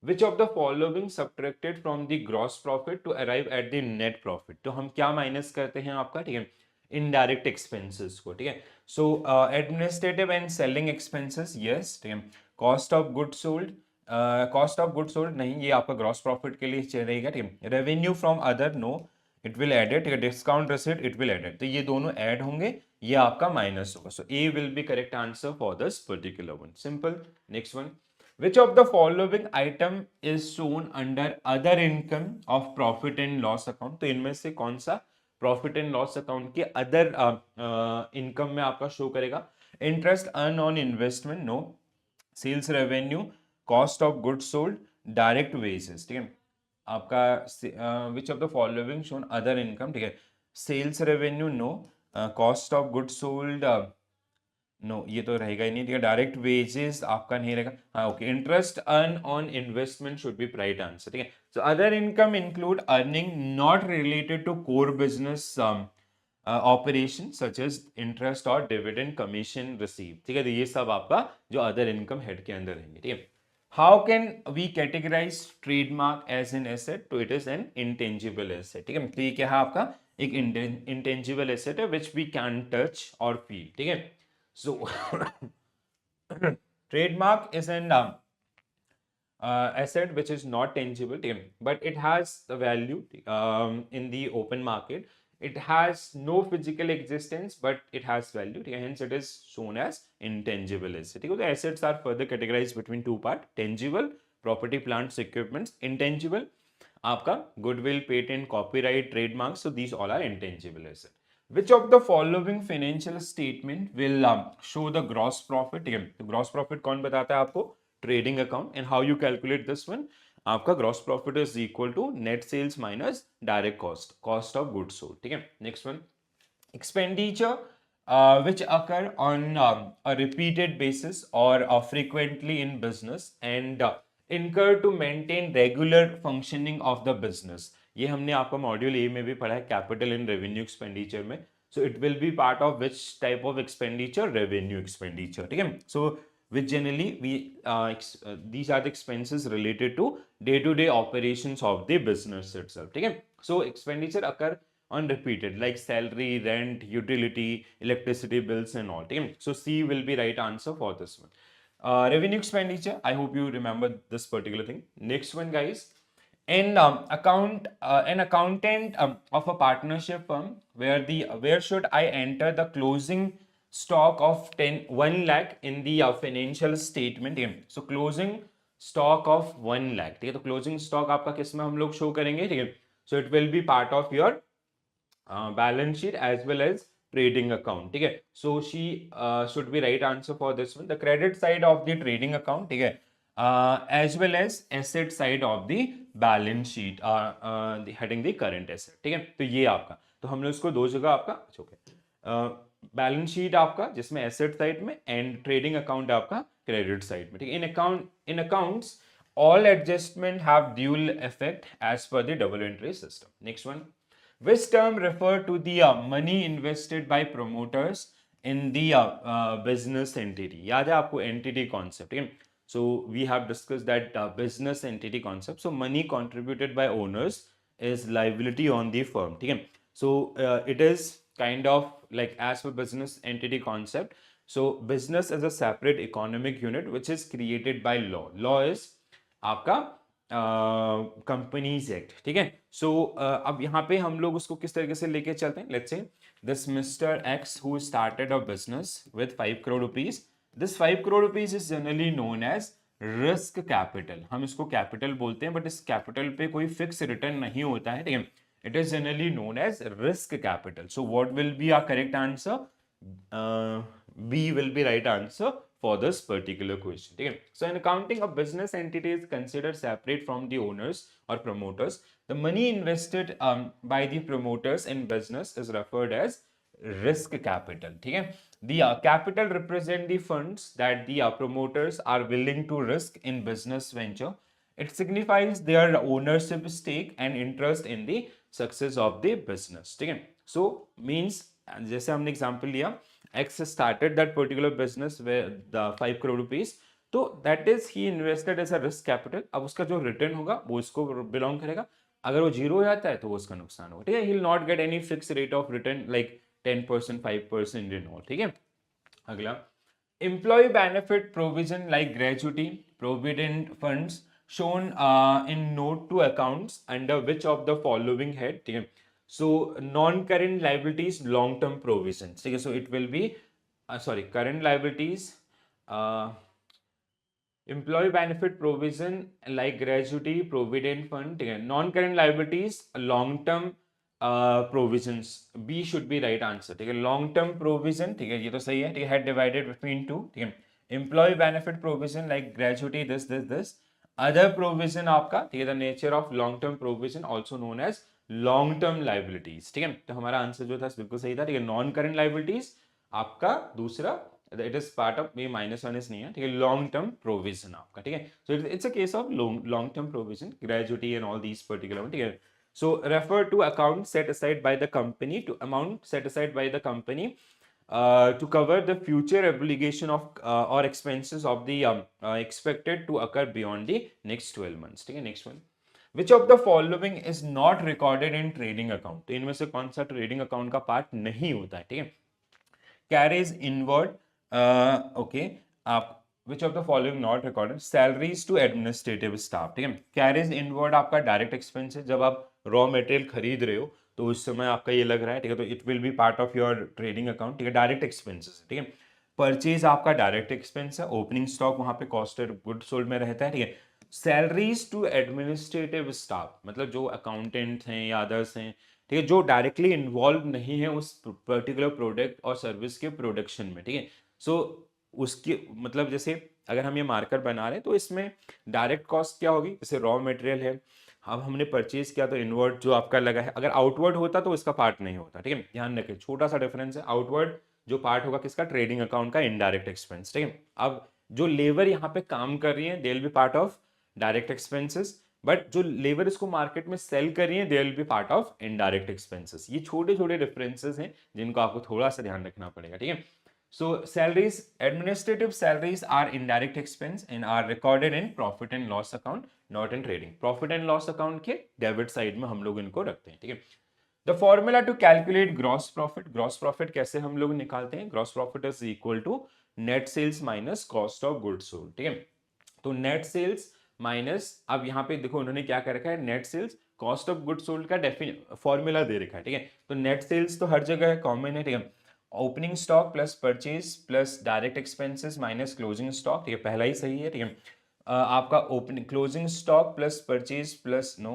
which of the following subtracted from the gross profit to arrive at the net profit? तो हम क्या minus करते हैं आपका? ठीक है, indirect expenses को. ठीक है, so administrative and selling expenses, yes. ठीक है, cost of good sold, cost of good sold नहीं, ये आपका ग्रॉस प्रॉफिट के लिए रहेगा. ठीक है, revenue from other, no, it will added. ठीक है, discount receipt, it will added. तो ये दोनों ऐड होंगे, ये आपका माइनस होगा. So A will be correct answer for this particular one. Simple. Next one. Which of the following item is shown under other income of profit and loss account? तो इनमें से कौन सा प्रॉफिट एंड लॉस अकाउंट के other income में आपका show करेगा? Interest earn on investment, no. Sales revenue, cost of goods sold, direct wages. ठीक है, आपका which of the following shown other income? ठीक है, sales revenue, no. Cost of goods sold, no, ये तो रहेगा ही नहीं. ठीक है, डायरेक्ट वेजेस आपका नहीं रहेगा. हाँ okay, interest earn on investment should be right answer. ठीक है, so other income include earning not related to core business operation such as interest और डिविडेंड कमीशन रिसीव. ठीक है, तो ये सब आपका जो अदर इनकम हेड के अंदर रहेंगे. ठीक है, how can we categorize trademark as an asset? तो it is an intangible asset. ठीक है, तो ये क्या है आपका? एक इंटेंजिबल एसेट है विच वी कैन टच और फील. ठीक है, so trademark is an asset which is not tangible, but it has the value in the open market. it has no physical existence but it has value, ठीक है, hence it is shown as intangible asset, ठीक है. तो assets are further categorized between two part, tangible property plants equipments, intangible आपका goodwill, patent, copyright, trademark, so these all are intangible asset. Which of the following financial statement will show the gross profit? ठीक है, तो gross profit कौन बताता है आपको? Trading account. And how you calculate this one? आपका gross profit is equal to net sales minus direct cost, cost of goods sold, ठीक है. Next one, expenditure which occur on a repeated basis or frequently in business and incur to maintain regular functioning of the business. ये हमने आपका module A में भी पढ़ा है, capital in revenue expenditure में. So it will be part of which type of expenditure? Revenue expenditure, ठीक है. सो which generally these are the expenses related to day-to-day operations of the business itself, ठीक है. So expenditure occur on repeated like salary, rent, utility, electricity bills and all, ठीक है. So C will be right answer for this one. Revenue expenditure, I hope you remember this particular thing. Next one guys, an accountant of a partnership firm, where should I enter the closing stock of 1 lakh in the financial statement? So closing stock of 1 lakh, ठीक है. तो closing stock आपका किस में हम लोग show करेंगे, ठीक है. So it will be part of your balance sheet as well as trading account, ठीक है. So she should be right answer for this one. The credit side of the trading account, ठीक है, as well as asset side of the balance sheet, the heading the current asset, ठीक है. तो ये आपका, तो हम लोग इसको दो जगह आपका, ओके, बैलेंस शीट आपका जिसमें एसेट साइड में एंड ट्रेडिंग अकाउंट आपका क्रेडिट साइड में, ठीक है. इन accounts all adjustment have dual effect as per the double entry system. Next one, which term refer to the money invested by promoters in the business entity? याद है आपको entity concept, ठीक है. So we have discussed that business entity concept. So money contributed by owners is liability on the firm, ठीक है. So it is kind of like as per business entity concept. So business is a separate economic unit which is created by law. Law is आपका companies act, ठीक है. सो अब यहाँ पे हम लोग उसको किस तरीके से लेके चलते हैं. Let's say this mister X who started a business with 5 crore rupees. This 5 crore rupees is generally known as risk capital. हम इसको कैपिटल बोलते हैं बट इस कैपिटल पे कोई फिक्स रिटर्न नहीं होता है, ठीक है. It is generally known as risk capital. So what will be our correct answer? B will be right answer for this particular question, ठीक है. So in accounting, a business entity is considered separate from the owners or promoters. The money invested by the promoters in business is referred as risk capital, ठीक है. The capital represent the funds that the promoters are willing to risk in business venture. It signifies their ownership stake and interest in the success of the business, ठीक है. So means जैसे हमने example लिया, X started that particular business with the 5 crore rupees, तो that is he invested as a risk capital. अब उसका जो return होगा वो इसको बिलोंग करेगा. अगर वो जीरो हो जाता है तो वो उसका नुकसान होगा, ठीक है. he will not get any fixed rate of return like 10%, 5% and all, ठीक है. अगला, employee benefit provision like gratuity, provident funds shown in note to accounts under which of the following head, ठीक है. So non-current liabilities, long-term provisions, ठीक है. So it will be current liabilities, employee benefit provision like gratuity, provident fund, ठीक है. Non-current liabilities, long-term provisions, B should be right answer, ठीक है. Long-term provision, ठीक है, ये तो सही है, ठीक है. Head divided between two, ठीक है. Employee benefit provision like gratuity, this. Other provision आपका, ठीक है, the nature of long-term provision also known as long term liabilities, ठीक है. तो हमारा आंसर जो था बिल्कुल सही था, ठीक है. नॉन करेंट लाइबिलिटीज आपका दूसरा, इट इज पार्ट ऑफ, ये माइनस माइनस नहीं है, ठीक है. लॉन्ग टर्म प्रोविजन आपका, ठीक है. So it's a case of long term provision, gratuity and all these particular, ठीक है. So refer to account set aside by the company, to amount set aside by the company to cover the future obligation of or expenses of the expected to occur beyond the next 12 months, ठीक है. Next one, Which of the following is not recorded in trading account? तो इनमें से कौन सा trading account का part नहीं होता है, ठीक है. Carries inward, okay, आप which of the following not recorded? Salaries to administrative staff, ठीक है. Carries inward आपका डायरेक्ट एक्सपेंस है. जब आप रॉ मटेरियल खरीद रहे हो तो उस समय आपका ये लग रहा है, ठीक है, तो it will be part of your trading account, ठीक है, डायरेक्ट एक्सपेंसेस, ठीक है। परचेज आपका डायरेक्ट एक्सपेंस है, ओपनिंग स्टॉक वहां पे कॉस्ट ऑफ गुड सोल्ड में रहता है, ठीक है। सैलरीज टू एडमिनिस्ट्रेटिव स्टाफ, मतलब जो अकाउंटेंट हैं या अदर्स हैं, ठीक है, जो डायरेक्टली इन्वॉल्व नहीं है उस पर्टिकुलर प्रोडक्ट और सर्विस के प्रोडक्शन में, ठीक है। सो उसकी मतलब जैसे अगर हम ये मार्कर बना रहे हैं तो इसमें डायरेक्ट कॉस्ट क्या होगी, जैसे रॉ मटेरियल है, अब हमने परचेज किया तो इनवर्ड जो आपका लगा है, अगर आउटवर्ड होता तो इसका पार्ट नहीं होता, ठीक है, ध्यान रखें, छोटा सा डिफरेंस है। आउटवर्ड जो पार्ट होगा किसका, ट्रेडिंग अकाउंट का इनडायरेक्ट एक्सपेंस, ठीक है। अब जो लेबर यहाँ पे काम कर रही है they will be part of direct expenses, but जो लेबर इसको मार्केट में सेल कर रही है they will be part of indirect expenses. ये छोटे छोटे डिफरेंसेस हैं जिनको आपको थोड़ा सा ध्यान रखना पड़ेगा, ठीक है। So salaries, administrative salaries are indirect expense and are recorded in profit and loss account, not in trading. Profit and loss account के डेबिट साइड में हम लोग इनको रखते हैं, ठीक है। The formula to calculate gross profit कैसे हम लोग निकालते हैं, gross profit is equal to net sales minus cost of goods sold, ठीक है। तो नेट सेल्स माइनस, अब यहाँ पे देखो उन्होंने क्या कर रखा है, net sales cost of good sold का फॉर्मूला दे रखा है, ठीक है। तो नेट सेल्स तो हर जगह कॉमन है, ठीक है। Opening stock plus purchase plus direct expenses minus closing stock, ठीक है, पहला ही सही है, ठीक है। आपका opening closing stock plus purchase plus know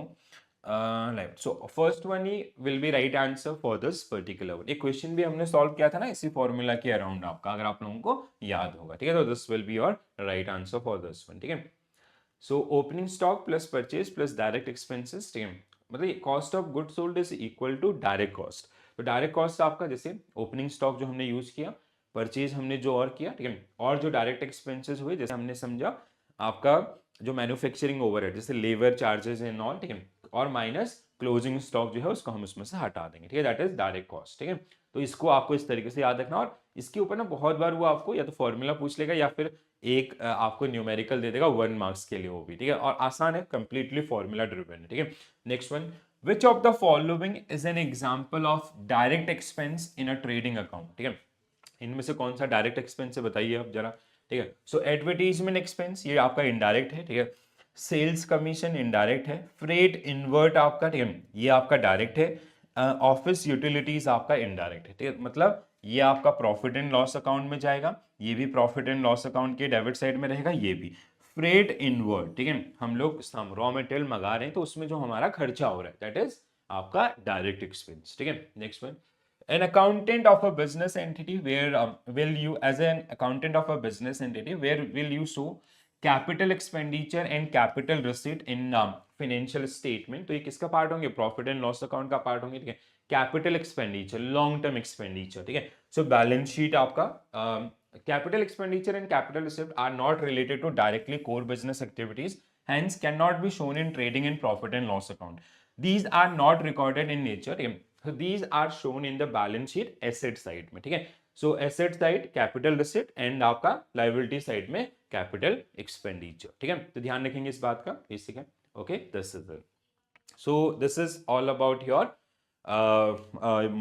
like, so first one he will be right answer for this particular one. एक क्वेश्चन भी हमने सॉल्व किया था ना इसी फॉर्मूला के अराउंड आपका, अगर आप लोगों को याद होगा, ठीक है, तो this will be your right answer for this one, ठीक है। So opening stock plus purchase plus direct expenses, ठीक है, मतलब cost of good sold is equal to direct cost. तो डायरेक्ट कॉस्ट आपका जैसे ओपनिंग स्टॉक जो हमने यूज किया, परचेज हमने जो और किया, ठीक है, और जो डायरेक्ट एक्सपेंसेस हुए जैसे हमने समझा आपका जो मैन्युफैक्चरिंग ओवरहेड जैसे लेबर चार्जेस एंड ऑल, ठीक है, और माइनस क्लोजिंग स्टॉक जो है उसको हम उसमें से हटा देंगे, ठीक है, दैट इज डायरेक्ट कॉस्ट, ठीक है। तो इसको आपको इस तरीके से याद रखना, और इसके ऊपर ना बहुत बार वो आपको या तो फॉर्मूला पूछ लेगा या फिर एक आपको न्यूमेरिकल दे देगा 1 मार्क्स के लिए, वो भी, ठीक है, और आसान है, कंप्लीटली फॉर्मूला ड्रिवन है, ठीक है। Next one, which of the following is an example of direct expense in a trading account, ठीक है, इनमें से कौन सा डायरेक्ट एक्सपेंस है बताइए आप जरा, ठीक है। सो एडवर्टीजमेंट एक्सपेंस ये आपका इनडायरेक्ट है, ठीक है। सेल्स कमीशन इनडायरेक्ट है, फ्रेट इनवर्ट आपका, ठीक है, ये आपका डायरेक्ट है। ऑफिस यूटिलिटीज आपका इनडायरेक्ट है, ठीक है, मतलब ये आपका प्रॉफिट एंड लॉस अकाउंट में जाएगा, ये भी प्रॉफिट एंड लॉस अकाउंट के डेबिट साइड में रहेगा, ये भी। फ्रेट इनवर्ट, ठीक है, हम लोग रॉ मटेरियल मंगा रहे हैं तो उसमें जो हमारा खर्चा हो रहा है दैट इज आपका डायरेक्ट एक्सपेंस, ठीक है। Next one, an accountant of a business entity where will you as an accountant of a business entity where will you show capital expenditure and capital receipt in financial statement, तो ये किसका part होंगे, profit and loss account का part होंगे, ठीक है। Capital expenditure long term expenditure, ठीक है, सो बैलेंस शीट आपका capital expenditure and capital receipt are not related to directly core business activities, hence cannot be shown in trading and profit and loss account. These are not recorded in nature, ठीक है, so these are shown in the balance sheet asset side में, ठीक है। So asset side capital receipt and आपका liability side में capital expenditure, ठीक है, तो ध्यान रखेंगे इस बात का, बेसिक है, okay, this is it. So this is all about your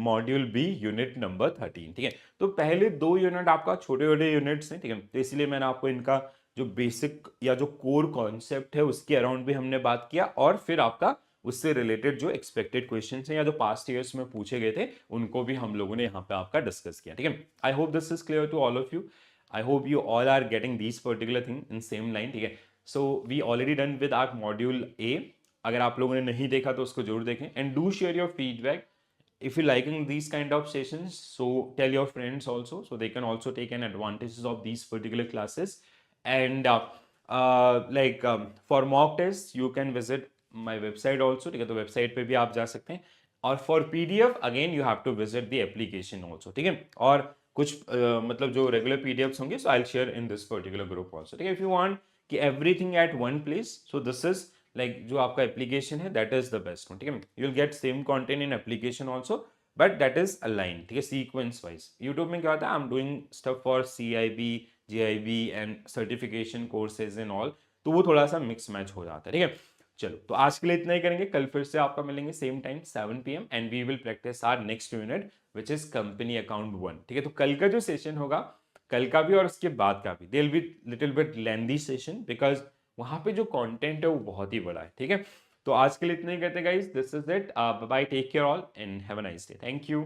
module B unit number 13, ठीक है। तो पहले 2 यूनिट आपका छोटे छोटे यूनिट्स हैं, ठीक है, तो इसलिए मैंने आपको इनका जो बेसिक या जो कोर कॉन्सेप्ट है उसके अराउंड भी हमने बात किया, और फिर आपका उससे रिलेटेड जो एक्सपेक्टेड क्वेश्चंस हैं या जो पास्ट ईयर्स में पूछे गए थे उनको भी हम लोगों ने यहाँ पे आपका डिस्कस किया, ठीक है। I hope this is clear to all of you, I hope you all are getting these particular thing in same line, ठीक है। So we already done with our module A, अगर आप लोगों ने नहीं देखा तो उसको जरूर देखें, and do share your feedback if you're liking these kind of sessions, so tell your friends also so they can also take an advantages of these particular classes, and for mock tests you can visit my website also, ठीक है, तो website पे भी आप जा सकते हैं, और for PDF again you have to visit the application also, ठीक है, और कुछ मतलब जो रेगुलर पीडीएफ्स होंगे so I will share in this particular group also, ठीक है। इफ यू वांट कि everything at one place, so this is like जो आपका एप्लीकेशन है that is the best one, ठीक है, you will get same content in application also but that is align, ठीक है, सीक्वेंस वाइज। यूट्यूब में क्या होता है, आई am doing stuff for CIB JIB and certification courses and all, तो वो थोड़ा सा मिक्स मैच हो जाता है, ठीक है। चलो, तो आज के लिए इतना ही करेंगे, कल फिर से आपका मिलेंगे same time 7 PM and we will practice our next unit which is company account 1, ठीक है। तो कल का जो सेशन होगा, कल का भी और उसके बाद का भी, they will be little bit lengthy session because वहां पे जो कंटेंट है वो बहुत ही बड़ा है, ठीक है। तो आज के लिए इतना ही कहते हैं guys, this is it, bye, take care all and have a nice day, thank you.